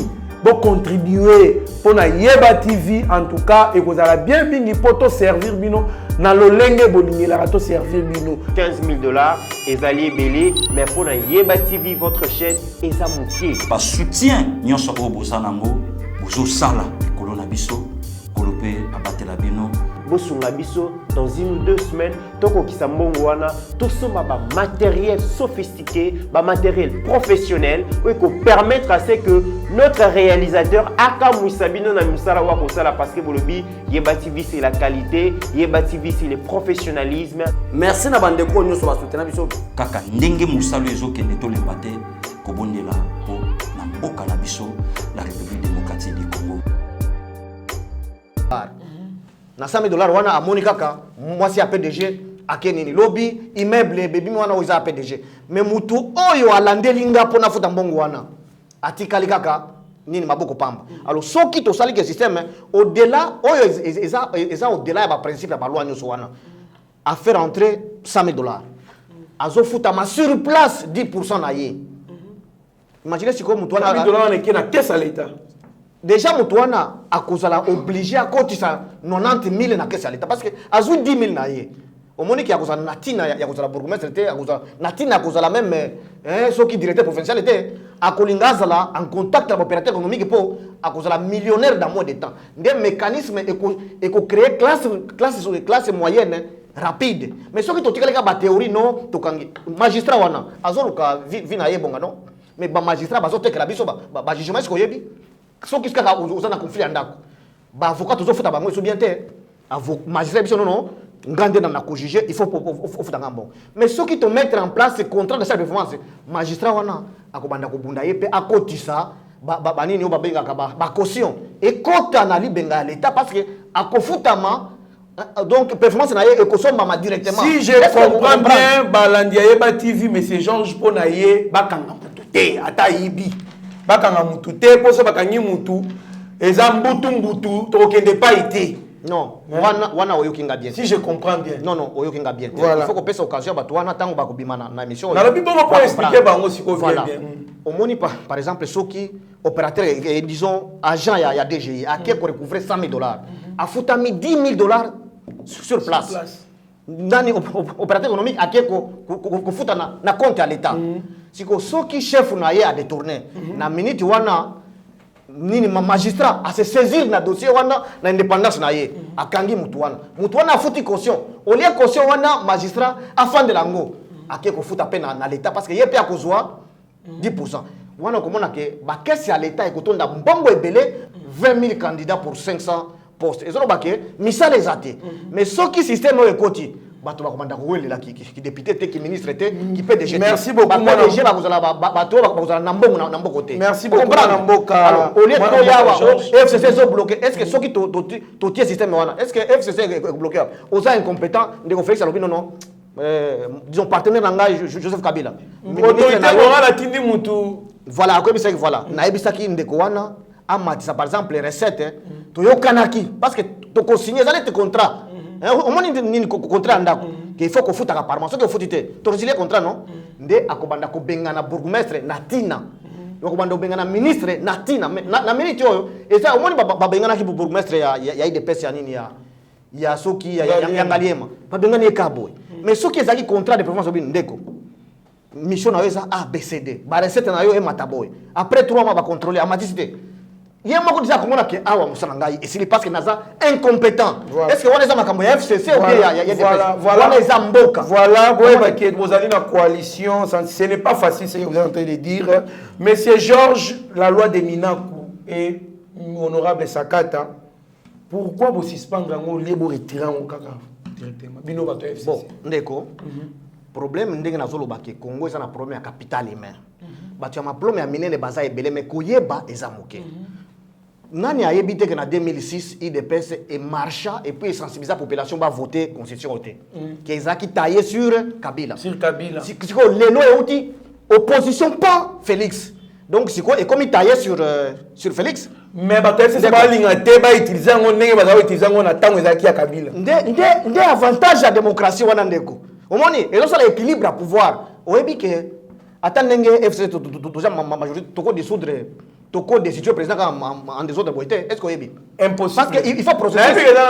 vous contribuez pour la Yeba TV en tout cas et vous allez bien venir pour te servir bino. Na lolenge bolingi la rato servir bino $15,000 ezali belé mais pour na Yeba TV votre chaîne eza moutier ba soutien nyonso o bozanango bozo sala kolona biso kolope abatela bino bosunga biso dans 1 ou 2 semaines toko kisambongo wana tout ça matériel sophistiqué, matériel professionnel pour permettre à ce que notre réalisateur aka muisabino na misala wa kosala parce que bolobi yebati visi la qualité, yebati visi le professionnalisme. Merci na bande ko nyoso ba soutenir biso kaka ndenge musalo ezokende tolemba te kobondela po na mboka na biso la République démocratique du Congo. Na $100 wana amoni kaka mwasi ya PDG akenini lobby immeuble baby wana oza PDG mais mutu oyo alandeli ngapo na futa mbongo wana atikali kaka nini maboko pamba. Alors soki to sali ke système au-delà oyo eza au-delà ya principe ya balwa nyoso wana a faire entrer $100 azo futa ma sur place 10% na ye. Imaginez si comme mutu wana $100 ne kena caisse à l'état. Déjà mutuana akozala obligé à kotisa 90 000 na caisse à l'état parce que azu 10 000 na ye omoni ki akozala natina ya kozala bourgmestre te akozala natina akozala même soki directeur provincial te akolingazala en contact avec opérateur économique po akozala millionnaire dans moins de temps des mécanismes éco créer classe moyenne rapide mais soki totikala ka ba théorie non tokangi magistrat wana azoluka vi na ye bonga non mais ba magistrat bazotekela biso ba jugement est-ce koyebi soki kaka uzana conflit andako ba avocat tozofuta bango so bien te avocat magistrat biso non ngande na ko juger il faut futa ngambo mais soki to mettre en place ce contrat de cette performance magistrat wana akobanda ko bunda ye pe akotisa ba nini o ba benga ka ba caution et kota na libenga l'état parce que akofutama donc performance na ye ekosomba ma directement si je comprends bien balandia ye ba TV mais c'est Georges Ponaye bakanga mututé ata yibi bakanga mututé poso bakangi mutu eza mbutu tokende pas été. Non, wana oyokinga bien. Si je comprends bien. Non, oyokinga bien. Voilà. Il faut qu'on pèse occasion ba wana tango ba kobima na émission. Na lobi bongo pour expliquer bango siko bien. Omoni par exemple soki opérateur disons agent ya DGI a qui recouvrer $100 000 a futami $10 000 sur place. Nani opérateur économique a qui ko futa na compte à l'état. Siko soki chef na ye a détourné na minute wana nini magistrat a se saisir na dossier wana na indépendance na ye akangi mutu wana afuti caution au lieu caution wana magistrat afande lango ake ko futa pe na l'état parce que ye pe akozwa 10% wana komona ke ba caisse ya l'état ekotonda mbongo ebele 20 000 candidats pour 500 postes ezolo bake misala ezate mais soki système oyo ekoti bato bakomanda kowelela ki député te ki ministre te ki PDG. Merci beaucoup mon PDG bakozala bato bakozala na mbongo na mbokote. Merci beaucoup mon mboka. Alors au lieu de yawa FCC zo bloqué est-ce que soki to tie système wana est-ce que FCC est bloqué oza incompétent ndeko Félix alobi non disons partenaire nanga Joseph Kabila autorité morale atindi mutu voilà akoyebisaki voilà nayebisaki ndeko wana amatisa par exemple les recettes toyokanaki parce que tokosigné ezali te contrat au moins ni contrat ndako qu'il faut qu'on foute à part moi ce que faut dire to résilier contrat non nde akobanda ko bengana bourgmestre natina akobanda bengana ministre natina na minute oyo et ça au moins ba bengana ki bourgmestre ya IDPS ya nini ya soki ya ngaliema ba bengana e kaboy mais soki ezaki contrat de performance obi ndeko mission na eza ABCD ba recette na yo e mataboy après 3 mois ba contrôler amatisité. Il y a beaucoup de gens qui ont dit que c'est parce que Naza incompétent. Voilà. Est-ce que on est dans la FCC ou bien il y a des voilà, vous allez dans la coalition, ce n'est pas facile ce que vous êtes en train de dire, mais c'est Georges, la loi des Minakou et honorable Sakata. Pourquoi vous suspendez les vous retirez en Kaka directement? Bon, ndeko. Problème ndenge na zolo ba ke Congo eza na problème ya capital humain. Ba tu ma problème ya minene baza ebele mais koyeba eza moke. Nani a évité que en 2006 IDPS et marcha et puis sensibiliser la population va voter constitution voter qui est taillé sur Kabila si quoi les lois outil opposition pas Félix donc c'est quoi et comme il taillé sur Félix mais bah c'est pas l'ingate bah utiliser on n'est pas utiliser on attend ezaki ya Kabila ndé avantage à démocratie wana ndeko omoni et là ça l'équilibre à pouvoir oyebi que attendenge FC to majorité to dissoudre toko destituer président en désordre boyete est-ce qu'on est impossible parce que il faut procéder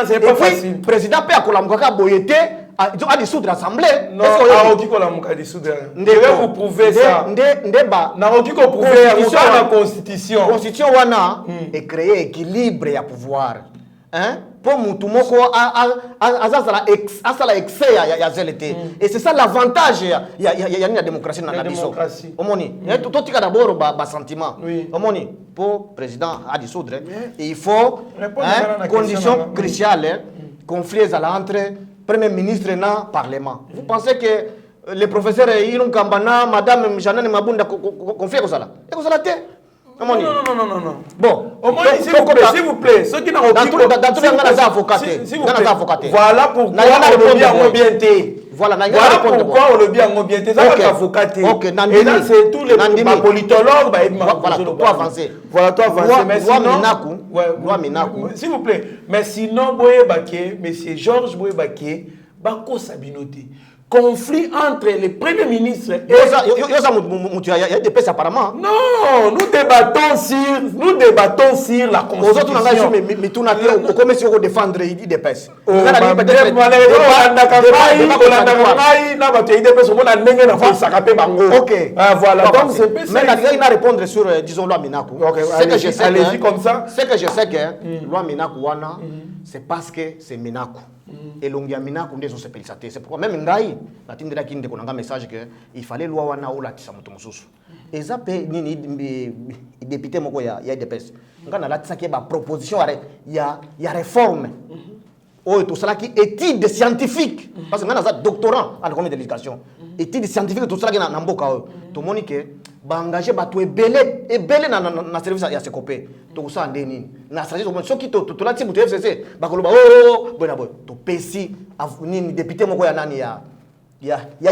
c'est pas facile président peut akolamuka boyete a dissoudre l'assemblée non aoki kolamuka dissoudre vous prouvez ça ndeba na oki ko prouver la constitution wana est créer équilibre à pouvoir hein pour mutumoko asala excès ya zelete. Et c'est ça l'avantage ya la démocratie dans la démocratie. Omoni, tout tika d'abord ba sentiment. Omoni, pour président a dissoudre, il faut conditions cruciales, conflits entre premier ministre et le parlement. Vous pensez que les professeurs Iron Kambana, madame Janine Mabunda confient comme ça là? Et comme ça là non. Bon, au moins, s'il vous plaît, ceux qui n'ont aucun voilà pourquoi on le bien mobienté. Voilà pourquoi on le bien mobienté. Ça va avocater. Et là, c'est tous les politologues. Voilà, toi avancer. Voilà, toi avancer. Mais sinon, s'il vous plaît, mais sinon, Boye Baké, monsieur Georges Boye Baké, Bako Sabinoté. Conflit entre les premiers ministres et... Il y a des pèses apparemment. Non, nous débattons sur la Constitution. Mais tu n'as pas comment si on défendre des pèses. Ok. Voilà, donc c'est peu ça. Mais il va répondre sur, disons, loi Minakou. Allez-y comme ça. Ce que je sais que loi Minakou, c'est parce que c'est Minakou. Et l'ongia Minakou, c'est pourquoi même Ngaï, la team de la Kinde, on a un message qu'il fallait loi wana ou la tisamutomusus. Et ça peut ni député moko ya des pèses. Ngana la tsaki ba proposition il y a réforme. Oh tout cela qui étude scientifique parce que ngana za doctorant en comité de l'éducation. Étude scientifique tout cela qui na mboka tout monique ba engager ba to ebele na service ya sekopé. To ça ndeni. Na stratégie au moins ceux qui to la team to FCC ba koloba bona boy to pesi ni député moko ya nani ya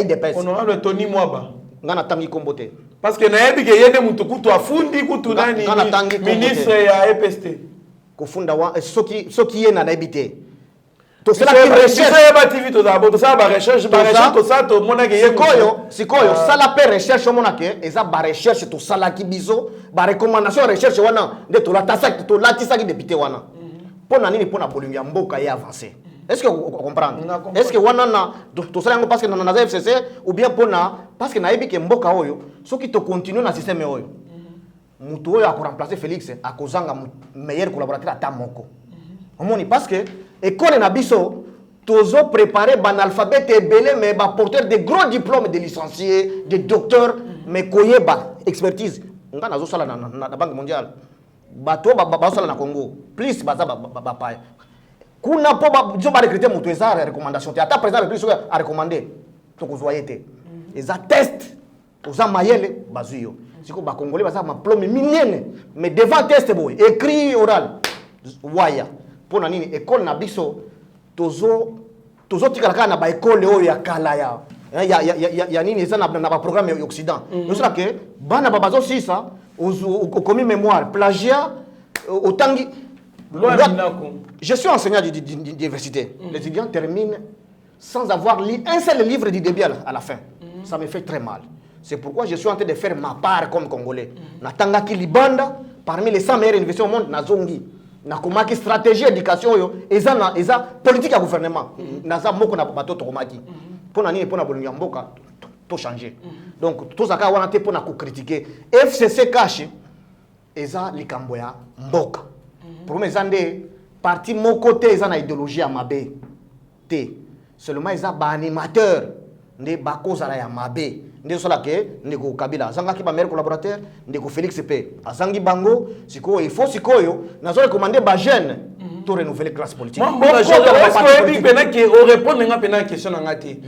des pèses. Honorable Tony Mwaba. Ngana tangi kombote. Parce que na yebi ke yende mutu kutu afundi kutu nani ministre ya EPST. Kofunda wa soki yena na ebité. To cela qui recherche ba TV to d'abord to ça ba recherche to ça to mona ke sikoyo sala pe recherche mona ke eza ba recherche to sala ki biso ba recommandation recherche wana de to la tisa ki député wana. Pona nini pona bolinga mboka ya avancer. Est-ce que vous comprenez? Est-ce que wana to sala ngo parce que na FCC ou bien pona parce que na yebi ke mboka oyo soki to continue na système oyo. Mutu oyo a remplacer Félix a kozanga meilleur collaborateur ata moko. Omoni parce que école na biso tozo préparer ban alphabet belé mais ba porteur de gros diplômes de licenciés, de docteurs mais koyeba expertise. Nga nazo sala na Banque mondiale. Bato ba sala na Congo. Plus baza ba pa. Kuna po ba jo ba recruter mutu eza recommandation. Ata président plus a recommander. To kozoyete. Eza test. Oza mayele bazuyo. Siko ba congolais baza ma diplôme minienne mais devant test boy écrit oral. Waya. Pour nini école na biso tozo tikala na ba école oyo ya kala ya nini eza na ba programme occident c'est que bana babazo sisa au commis mémoire plagiat autangi je suis enseignant d'université les étudiants terminent sans avoir lu un seul livre du début à la fin ça me fait très mal c'est pourquoi je suis en train de faire ma part comme congolais na tangaki libanda parmi les 100 meilleures universités au monde na zongi na komaki stratégie éducation yo eza politique ya gouvernement naza moko na bato to komaki pona nini pona bolinga mboka to changer donc to zaka wana te pona ko critiquer FCC cache eza likambo ya mboka pour mes ande parti moko te eza na idéologie ya mabe te seulement eza ba animateur ne ba cause la ya mabe nde sola ke ndeko Kabila azanga ki ba meilleur collaborateur ndeko Félix P azangi bango sikoyo il faut sikoyo nazo recommander ba jeune to renouveler classe politique. Est-ce répondre nga pena question na ngati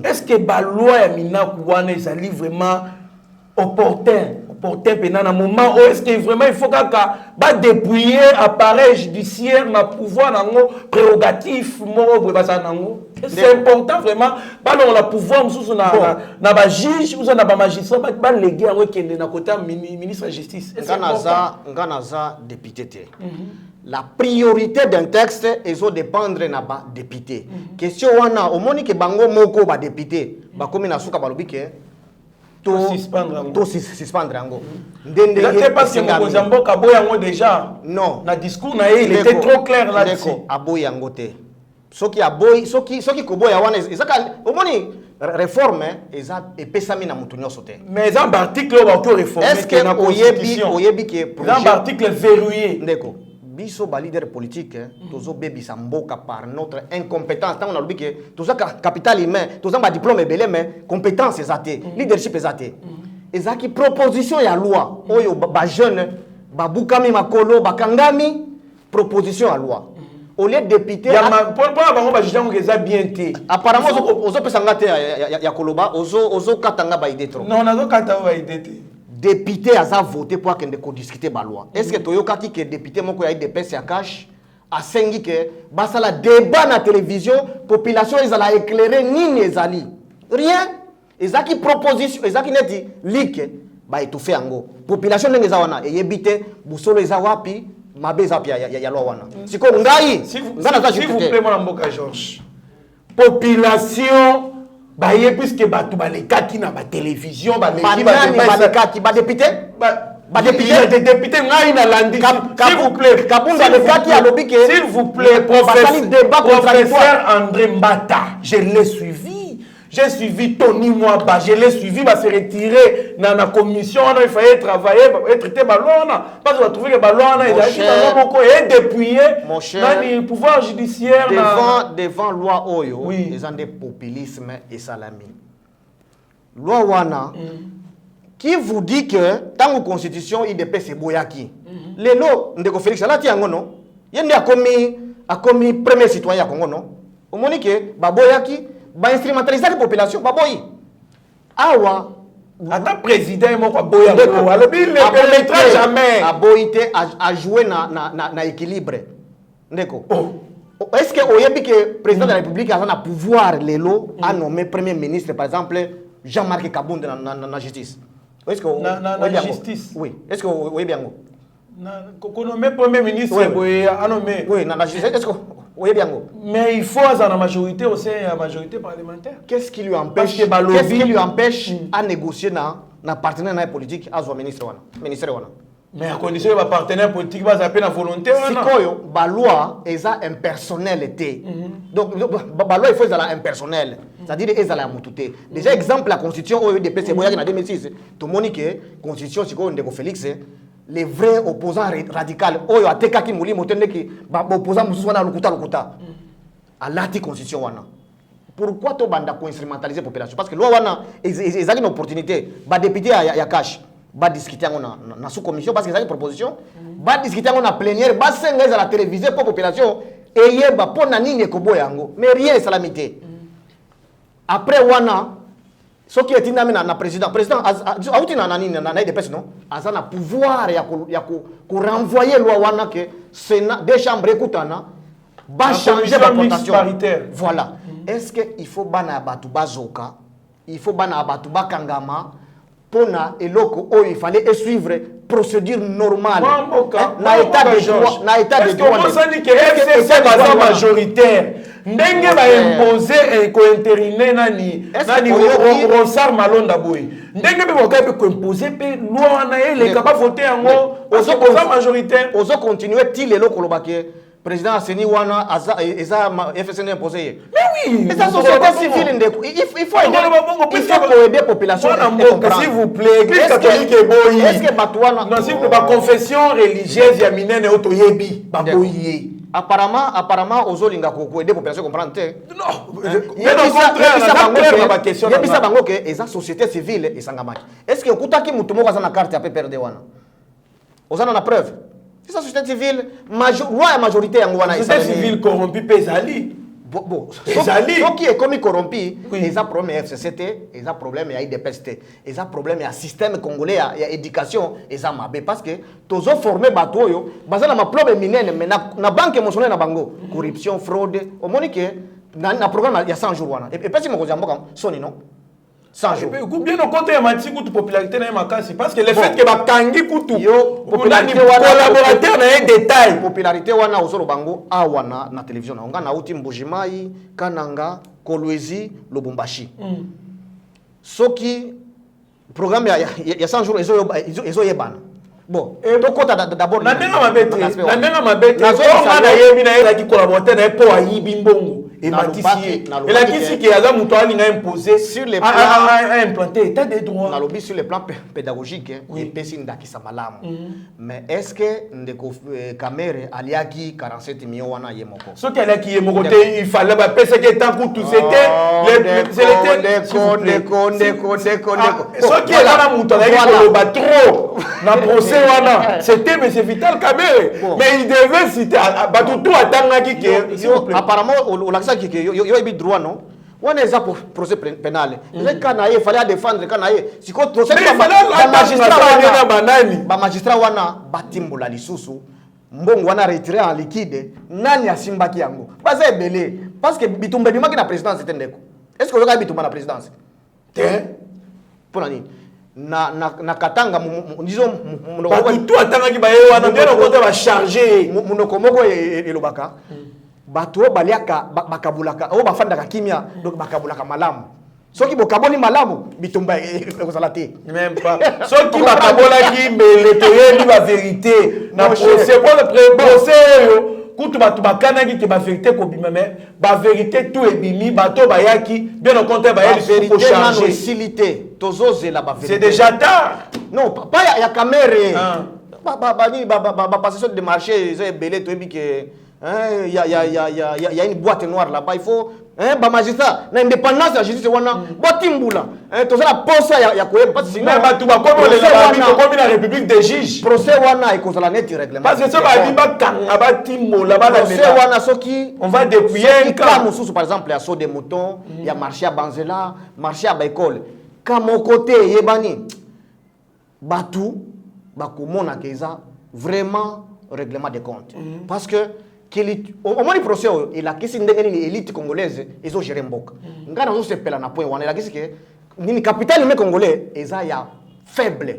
est-ce que ba loi ya Minakou wana ezali vraiment opportun pendant un moment où est-ce que vraiment il faut qu'à dépouiller appareil judiciaire na pouvoir nango prérogatif moro nango c'est important vraiment pas on la pouvoir sous na ba juge ou na ba magistrat ba léguer en kende na côté ministre de justice nganaza député té la priorité d'un texte ezo dépendre na ba député question wana omoni ke bango moko ba député ba komi na suka balobi ke to suspendre yango ndende il parce que Mozambique aboy yango déjà non na discours na il était trop clair là-dessus aboy yango te soki aboy soki koboya wana ezaka omoni réforme eza epesami na mutu nyonso te mais un article va tout réformer est-ce que oyebi ke projet un article verrouillé ndeko biso ba leader politique tozo bebisa mboka par notre incompétence. Tant on a dit que toza capital humain, toza ba diplôme belé mais compétence ezate, leadership ezate. Ezaki proposition ya loi oyo ba jeune ba bukami makolo ba kangami proposition ya loi. Au lieu de député pour bango ba juger que ça bien té. Apparemment ozo pesanga te ya koloba ozo katanga ba idée trop. Non, nazo katanga ba idée té. Député a voté pour qu'on discute la loi. Est-ce que Toyoka qui est député moko ya IDPS ya cash a sengi que basa la débat na télévision population ils la éclairer ni ezali rien ezaki proposition ezaki neti like ba étouffer ango population ndenge za wana eyebite busolo eza wapi mabeza pia ya loi wana siko ngai ngana za s'il vous plaît mon mboka Georges population baye puisque batu balekaki na ba télévision ba balekaki ba député ba député ngai na landi s'il vous plaît Kabunda lekaki a lobby que s'il vous plaît professeur André Mbata je l'ai suivi. J'ai suivi Tony Mwaba, je l'ai suivi, va se retirer dans la commission, il fallait travailler, traiter ballon, parce qu'on va trouver que ballon est dépouillé dans le pouvoir judiciaire. Devant loi Oyo, ils ont des populismes et salami. Loi Wana, qui vous dit que dans la constitution, il dépêche c'est Boyaki. Les lois de Félix Salati Angono, il y a commis premier citoyen à Congo, non? Au Monique, Baboyaki. Ba instrumentaliser la population ba boy awa ata président moko boya ko alobi il ne permettra jamais aboité a jouer na équilibre ndeko est-ce que oyebi que président de la République a un pouvoir lelo a nommer premier ministre par exemple Jean-Marc Kabunda na justice est-ce que na justice oui est-ce que oyebi yango na ko nommer premier ministre boya a nommer oui na justice est-ce que mais il faut avoir la majorité au sein de la majorité parlementaire. Qu'est-ce qui lui empêche à négocier na partenaire politique à son ministère mais à condition que le partenaire politique va s'appeler la volonté. Si la loi est impersonnelle. Donc la loi il faut être impersonnelle. C'est-à-dire qu'elle est moutouté. Déjà exemple la constitution au DPC en 2006. Tout le monde dit que la constitution c'est quoi Ndeko Félix les vrais opposants radicaux oyo ateka ki muli motende ki ba opposant mususu wana lokuta à l'article constitution wana pourquoi to banda ko instrumentaliser population parce que loi wana ezali une opportunité ba député ya cash ba discuter na sous commission parce que ezali proposition ba discuter na plénière ba senga za la télévision pour population et ba pona nini ko boyango mais rien salamité après wana ce qui est inami na président auti na nani na IDPS non azana pouvoir ya ko renvoyer loi wana que Sénat des chambres écoutana ba changer la votation voilà est-ce que il faut bana batu bazoka il faut bana batu bakangama pona eloko o il fallait suivre procédure normale na état de droit est-ce que majoritaire ndenge ba imposer ko interiner nani Ronsard Malonda boy ndenge be boka ko imposer pe loi na ele ka ba voter yango aux majoritaire ozo continuer ti lelo kolobake président Seni wana eza FSN imposé mais oui mais ça société civile ndeko il faut aider la population s'il vous plaît église catholique est boy est-ce que batwana non s'il vous plaît ba confession religieuse ya minene otoyebi ba boyi apparemment ozolinga ko aider population comprendre non mais au contraire la question il y a bango que eza société civile esangamaki est-ce que okutaki mutu moko za na carte ya PPRD wana ozana na preuve c'est la société civile loi majorité yango wana société civile corrompue pesali bon ce qui est comme corrompu ils ont problème FCCT ils ont problème ya IDPS ils ont problème ya système congolais ya éducation ils ont mabé parce que tozo former bato yo bazana ma problème minene mais na banque émotionnelle na bango corruption fraude au monique na programme ya 100 jours wana et pas si mo kozamboka soni non 100 jours. Bien au contraire, il y a une popularité dans les parce que le fait que Bakangi Koutou, collaborateur dans les détails. Popularité wana osolo bango awana na télévision na onga na uti Mbujimai, Kananga, Kolwezi, Lubumbashi. Soki programme ya 100 jours ezo yebana. Bon, to kota d'abord na ndenga mabete on a yebi na yela ki collaborateur na po ayibi mbongo et Matisse. Et la question qui a imposé sur les plans à implanter état des droits. Sur le plan pédagogique, il peut mais est-ce que ndeko Kamere aliaki 47 millions wana yemoko? Ce qui aliaki yemoko, il fallait parce que tant que tout c'était ce qui est là trop na procès wana c'était monsieur Vital Kamere, mais il devait citer tout attendaki que apparemment on l'a dit que yo ebi droit non. On est là pour procès pénal. Il fallait défendre Kanaye. Si quoi procès magistrat wana batimbola lisusu. Mbongo wana retiré en liquide. Nani asimbaki yango. Baza belé parce que bitumba bimaki na présidence c'était ndeko. Est-ce que vous avez bitumba na présidence? Pour nani? Na katanga disons tout attendaki ba wana bien côté va charger munoko moko elobaka. Bato baliaka bakabulaka o bafandaka kimia donc bakabulaka malamu soki bokaboni malamu bitumba ekozalate même pas soki bakabolaki mais le toyebi ba vérité na procès pour le procès kutu bato bakanaki ke ba vérité ko bima mais ba vérité tout ebimi bato bayaki bien au contraire bayeli pour charger facilité tozozela ba vérité c'est déjà tard non pas ya Kamere ba passation de marché ils belé to ebi que il y a une boîte noire là-bas. Il faut ba magistrat l'indépendance de la justice wana botimbula to la posa ya ko parce que sinon ba tuba comme les habitants comme la république des juges procès wana et cause la net règlement parce que ça ba di ba kanga ba timbola ba la procès wana soki on va dépouiller quand mususu par exemple il y a saut des moutons il y a marché à Banzela marché à Baïkol quand mon côté yebani batu ba komona keza vraiment règlement des comptes parce que au moins le procès et la question de l'élite congolaise ils ont géré mboka ngana zo sepela na point wana la question que ni capital mais congolais eza ya faible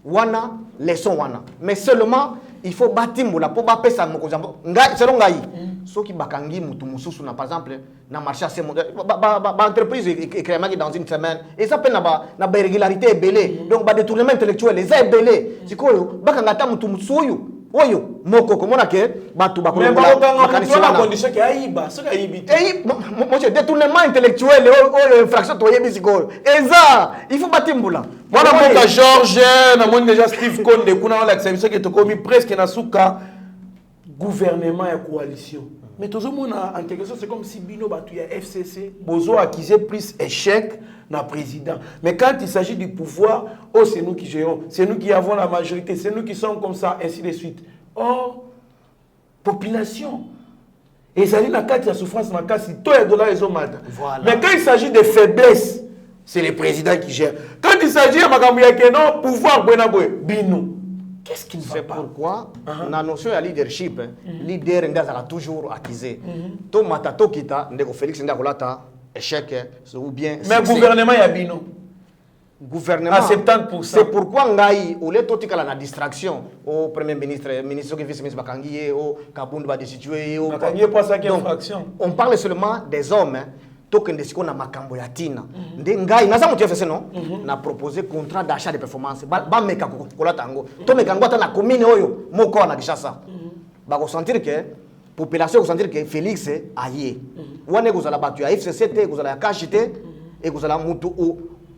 wana leçon wana mais seulement il faut bâtir la pour ba pesa mokoza ngai selon ngai soki bakangi mutu mususu na par exemple na marché assez ba entreprise écrémaki dans une semaine et ça peut na ba irrégularité belé donc ba détournement intellectuel les belé sikoyo bakanga ta mutu musuyu oyo moko komona ke batu bakola la condition que aiba ce aibi moi je détournement intellectuel oyo infraction to yebi sikoyo eza il faut batimbula voilà moka Georges na moni déjà Steve Konde kuna la exception que to komi presque na suka gouvernement et coalition mais tout le monde en quelque sorte c'est comme si bino batu ya FCC bozo accusé plus échec na président mais quand il s'agit du pouvoir oh c'est nous qui gérons c'est nous qui avons la majorité c'est nous qui sommes comme ça ainsi de suite oh population et ça dit na carte ya souffrance na carte si toi dollar ils ont mal mais quand il s'agit de faiblesse c'est le président qui gère quand il s'agit de makambu ya que non pouvoir bwana boy bino. Qu'est-ce qui ne va pas? Pourquoi la notion de leadership, leader a toujours accusé. To matato kita ndeko Félix Ndakolata échec ou bien mais gouvernement ya bino. Gouvernement à 70%. C'est pourquoi ngai au lieu totika la distraction au premier ministre qui vice ministre Bakangié au Kabundu va destituer au Bakangié pas ça qui infraction. On parle seulement des hommes tokende siko na makambo ya tina nde ngai naza mutu FCC non na proposer contrat d'achat de performance ba meka kokola tango to meka ngota na commune oyo moko na Kishasa ba ko sentir que population ko sentir que Félix aye wane ko zala batu ya FCC te ko zala ya KHT et ko zala mutu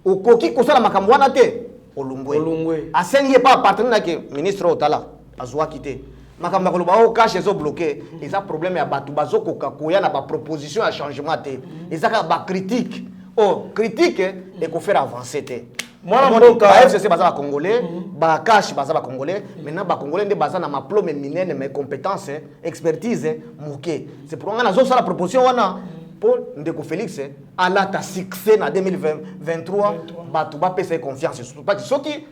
o koki ko zala makambo wana te olumbwe asengi pas partenaire na ke ministre Otala azwa kité makamba koloba o cash ezo bloqué eza problème ya batu bazoko kakoya na ba proposition ya changement te ezaka ba critique critique et ko faire avancer te moi mboka FCC baza ba congolais ba cash baza ba congolais maintenant ba congolais nde baza na maplome minene mais compétences expertise moké c'est pour ngana zo sala proposition wana pour ndeko Félix ala ta succès na 2023 batu ba pesa confiance pas soki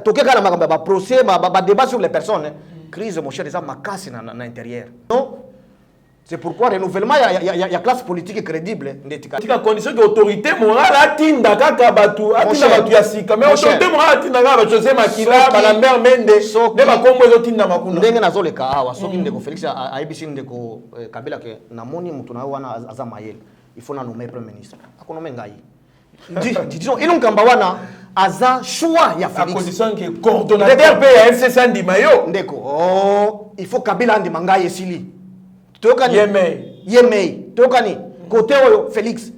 toke kala makamba ba procès ba débat sur les personnes crise mon cher déjà ma casse na intérieur non c'est pourquoi renouvellement il y a classe politique crédible ndetika condition que autorité morale atinda kaka batu atinda batu ya sika mais autorité morale atinda kaka José Makila bala mère Mende ne ba kombo ezotinda makuna ndenge nazoleka awa soki ndeko Félix a ABC ndeko Kabila ke namoni mutu na wana aza mayele il faut na nommer premier ministre akonome ngai disons il nkamba wana aza choix ya Félix à condition que coordonnateur pe ya FCC ndima yo ndeko il faut Kabila ndima ngai esili toka Yemei tokani côté Félix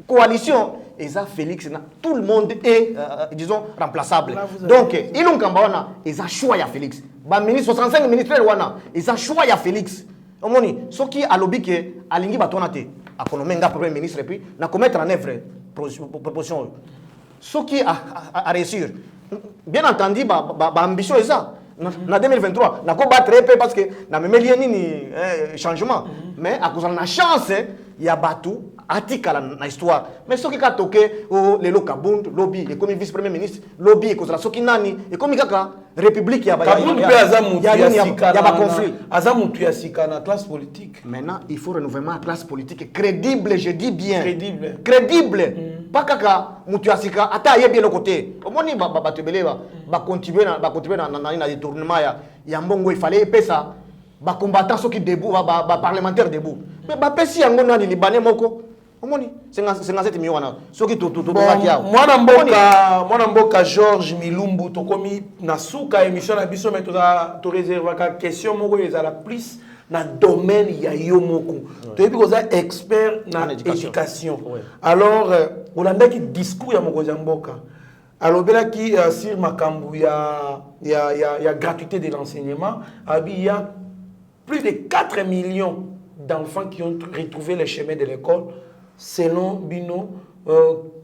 coalition eza Félix tout le monde est disons remplaçable donc il ont kambawana eza choix ya Félix ba ministre 65 ministres wana eza choix ya Félix omoni soki alobi ke alingi batona te akonomenga premier ministre et puis na commettre en œuvre proposition soki a réussir bien entendu ba ambition eza na 2023 na ko battre épée parce que na memeli nini changement mais à cause de la chance il y a batu atika na histoire mais soki ka toke o lelo kabund lobby et comme vice premier ministre lobby et cause la soki nani et comme kaka république ya ba conflit azamutu ya sika na classe politique. Maintenant il faut renouvellement classe politique crédible, je dis bien crédible pas kaka mutu ya sika ata yebi le côté omoni ba tebele ba continuer na détournement ya mbongo il fallait pesa ba combattant ceux qui debout ba parlementaire debout mais ba pesi yango na libanais moko omoni 57 millions wana ceux qui mwana mboka Georges Milumbu tokomi na suka émission na biso mais to réserver ka question moko ezala plus na domaine ya yo moko to yebi koza expert na éducation alors olandaki discours ya mokonzi ya mboka alobelaki sur makambu ya gratuité de l'enseignement il y a plus de 4 millions d'enfants qui ont retrouvé le chemin de l'école. Selon Bino,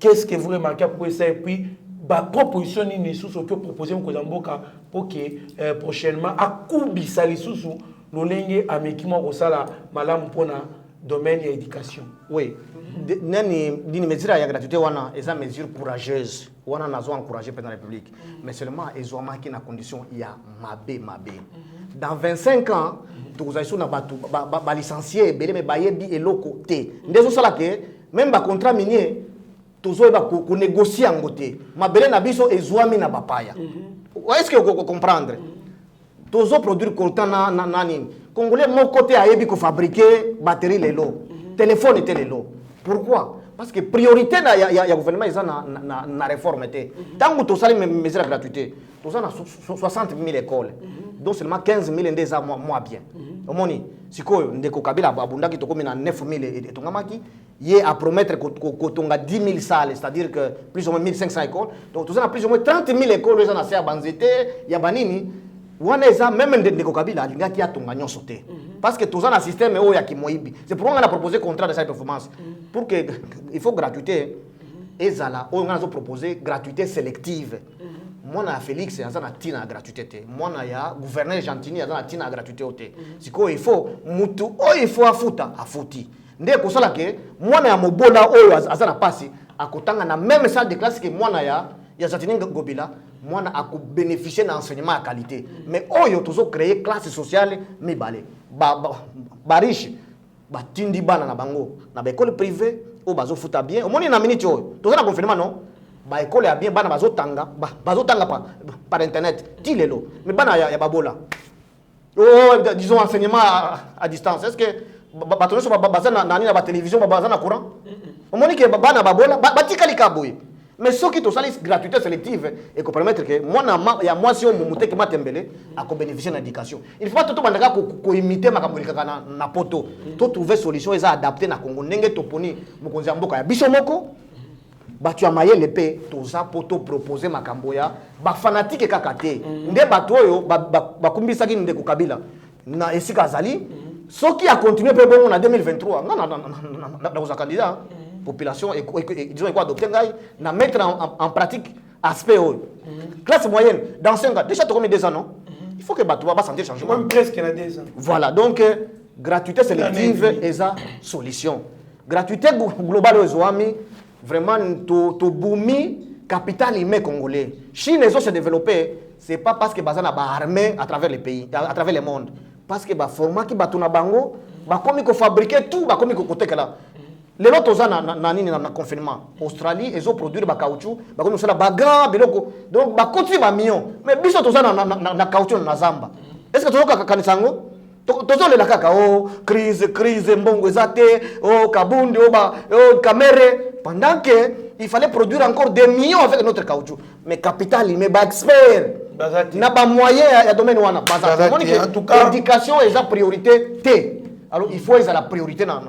qu'est-ce que vous remarquez pour ça? Et puis, la proposition ni sous ce que proposez pour que prochainement, à Koubissa les sous nous l'engue à Mekimo Rosala, Malam Pona, domaine et éducation. Oui. D'une mesure à gratuité, wana est une mesure courageuse. Wana n'a pas encouragé pendant la République. Mais seulement, ils ont marqué la condition, il y a mabé. Dans 25 ans, tous les gens sont licenciés, mais bayebi et loko té. Ndézo sala que même ba contrat minier, tous les gens ko négocier en côté. Mabele na biso ezwami na bapaya. Est-ce que vous comprenez? Tous les produits coltan na nani. Congolais mon côté ayebi ko fabriquer batterie lelo, téléphone et lelo. Pourquoi? Parce que priorité na gouvernement ils na réforme té. Tant que tous les mesures de gratuité, tous ça na 60 000 écoles. Donc seulement 15 000 ndé za moi bien. Omoni sikoyo ndeko kabila abunda ki tokomi na 9 000 et tongamaki yé à promettre ko tonga 10 000 salles, c'est-à-dire que plus ou moins 1500 écoles. Donc tout ça na plus ou moins 30 000 écoles les na ser banzete ya banini. Wana eza même ndeko kabila alingaki atonga nyonso té. Parce que tout ça na système o ya kimoyibi. C'est pourquoi on a proposé contrat de cette performance pour que il faut gratuité ezala on a proposé gratuité sélective. Moi na Félix aza na tina gratuité. Moi na ya gouverneur Gentini aza na tina gratuité oté. Siko il faut mutu il faut afuti. Ndeko sala ke moi na ya mobola oyo aza na pasi akotanga na même salle de classe que moi na ya Gentini Gobila moi na ako bénéficier d'un enseignement à qualité. Mais oyo toujours créer classe sociale mi balé. Ba riche ba tindi bana na bango na ba école privée o bazo futa bien. O moni na minute oyo. Toza na confinement non? Ba école ya bien bana bazotanga par internet tilelo mais bana ya babola disons enseignement à distance est-ce que bato so bazana nani na ba télévision bazana courant omoni ke bana babola batikali kaboy mais ce qui to salis gratuité sélective et ko permettre que moi ya moi si on mumuté que matembele a ko bénéficier de l'éducation il faut pas tout bandaka ko imiter makambo kaka na poto to trouver solution eza adapté na Congo ndenge toponi mokonzi mboka ya biso moko batu ya maye lepe toza poto proposer makambo ya ba fanatique kakate nde batu oyo bakumbisaki ndeko kabila na esika azali soki a continuer pe bongo na 2023 na za candidat population et disons quoi adopter ngai na mettre en pratique aspect oyo classe moyenne dans 5 ans déjà tokomi 2 ans non il faut que batu ba sentir changement même presque na 2 ans voilà donc gratuité sélective eza solution gratuité globale ozoami vraiment to boumi capital humain congolais. Chine les autres se développer, c'est pas parce que bazana ba armée à travers les pays, à travers le monde, parce que ba format qui batuna bango, ba comme ko fabriquer tout, ba comme ko côté là. Les autres ozana na confinement. Australie ils ont produit ba caoutchouc, ba comme ça ba grand biloko. Donc ba continue ba million. Mais biso tozana na caoutchouc na zamba. Est-ce que tozoka kanisango? Tozo le cacao, crise mbongo ezate, kabundi kamere pendant que il fallait produire encore des millions avec notre caoutchouc. Mais capital mais ba expert n'a pas moyen à domaine wana. En tout cas, l'éducation est la priorité T. alors il faut être la priorité dans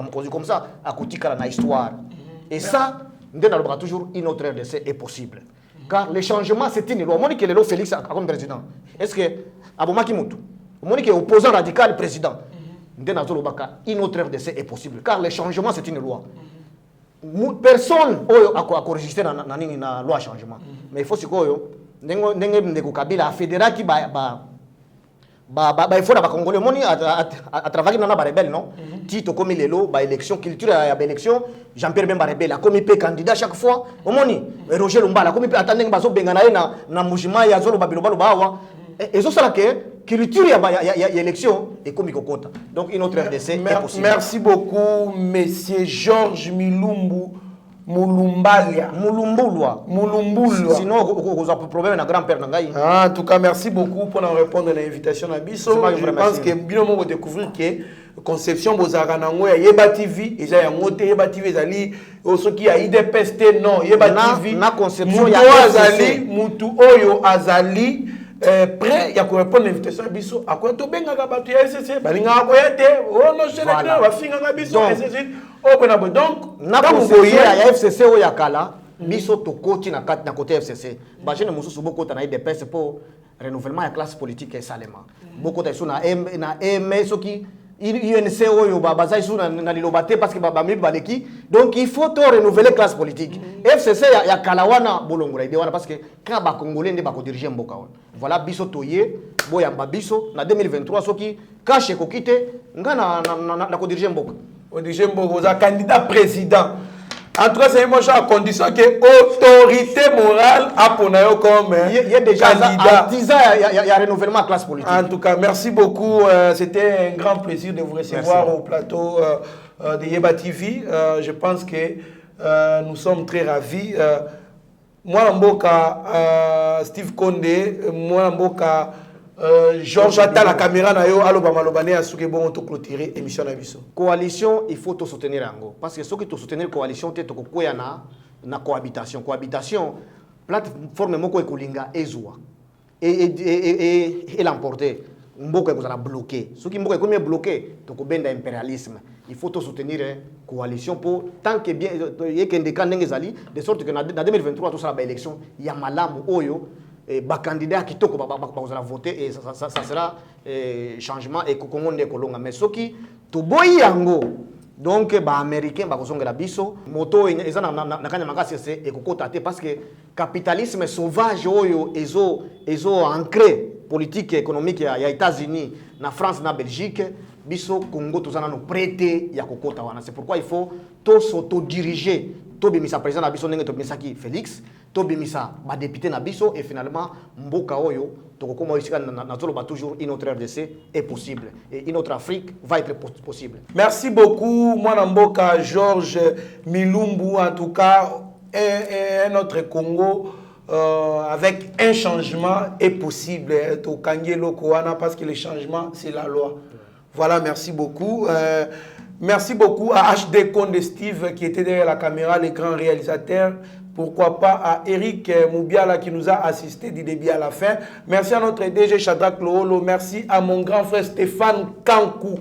mon cause comme ça à côté de la histoire. Et ça, nous toujours une autre RDC est possible. Car le changement, c'est une loi. Moi, je dis que Félix comme président. Est-ce que Abomaki Moutou, moi, je dis que opposant radical président, une autre RDC est possible. Car le changement, c'est une loi. Personne n'a enregistré dans la loi changement. Mais il faut que Kabila fédéral qui il faut que les Congolais à travers les rebelles, non? Tito comme les lots, élection, culture, élection, Jean-Pierre Bemba rebelle, comme il peut candidat chaque fois. Roger Lumbala, comme il peut attendre que Bazo Benganaï na Mujima ya Zolo Babilobalo Bawa. Et ça la que culture y a élection et comme il compte. Donc une autre RDC est possible. Merci beaucoup, monsieur Georges Milumbu. Mulumbalia. Mulumbulwa. Sinon, vous avez un problème avec grand-père Nangaï. En tout cas, merci beaucoup pour nous répondre à l'invitation à Bisso. Je pense que bien on va découvrir que conception Bozara Nango ya Yeba TV, et ça y a monté Yeba TV Zali, ceux qui a IDPST non, Yeba TV. Na conception ya Azali, Mutu Oyo Azali. Prêt, il y a quoi répondre à l'invitation à Bisso. À quoi tu benga kabatu ya SSC, balinga akoyete, oh non chez les va finga Bisso SSC. Donc, na conseiller ya FCC o ya kala, Bisso to coach na côté FCC. Ba jeune mususu boko ta na IDPS pour renouvellement ya classe politique et salema. Boko ta suna na MS qui UNC oyo bazai suna na lilobate parce que baba mi baleki. Donc il faut to renouveler classe politique. FCC ya kala wana bolongola ide wana parce que quand ba congolais ne ba ko diriger mboka wana. Voilà Bisso toye boya Bisso na 2023 soki cache ko kite nga na ko diriger mboka. On dit que vous candidat président. En tout cas, c'est une à condition que l'autorité morale a pour nous comme il y a déjà candidat. Il y a renouvellement de classe politique. En tout cas, merci beaucoup. C'était un grand plaisir de vous recevoir au plateau de Yeba TV. Je pense que nous sommes très ravis. Moi, Mboka, Steve Condé, moi, Mboka, Georges Attal, la caméra, émission coalition, il faut te soutenir. Parce que ceux qui te soutenir la coalition, tu as na cohabitation. Cohabitation, plateforme moko ekolinga ezwa. Et l'emporter. Mboka vous allez bloquer. Ceux qui mboka est bloqué, tu as un impérialisme. Il faut te soutenir la coalition pour tant que bien, il y a des candidats de sorte que dans 2023, tout ça la élection, il y a malam oyo. Ba candidat qui toko va voter et ça sera changement et Congo de Kolonga mais ce qui to boyango donc ba américain ba kozongela biso moto eza na kanya makasi c'est et kokota te parce que capitalisme sauvage oyo ezo ancré politique économique ya États-Unis na France na Belgique biso Congo tozana no prêter ya kokota wana c'est pourquoi il faut to s'auto-diriger to bimisa président na biso ndenge to bimisa ki Félix to bimisa ba député na biso et finalement mboka oyo to kokoma isika na zolo toujours une autre RDC est possible et une autre Afrique va être possible. Merci beaucoup moi mboka Georges Milumbu en tout cas un autre Congo avec un changement est possible to kangelo koana parce que le changement c'est la loi. Voilà, merci beaucoup. Merci beaucoup à HD Conde Steve qui était derrière la caméra, les grands réalisateurs. Pourquoi pas à Eric Moubiala qui nous a assisté du début à la fin. Merci à notre DG Shadrack Loholo. Merci à mon grand frère Stéphane Kankou.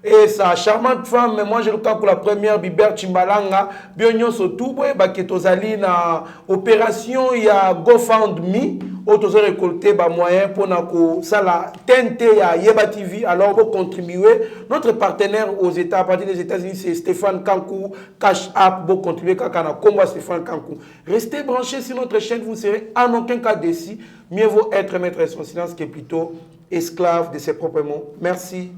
Et sa charmante femme, moi je le cas pour la première, Bibert Chimbalanga, Bionyo Sotou, Baketozali na opération, il y a GoFundMe, autos récolté des moyens pour ça la TNT à Yeba TV, alors vous contribuer. Notre partenaire aux États, à partir des États-Unis, c'est Stéphane Kankou, Cash App, vous contribuer quand on a combat Stéphane Kankou. Restez branchés sur notre chaîne, vous serez en aucun cas déçus. Mieux vaut être maître de son silence que plutôt esclave de ses propres mots. Merci.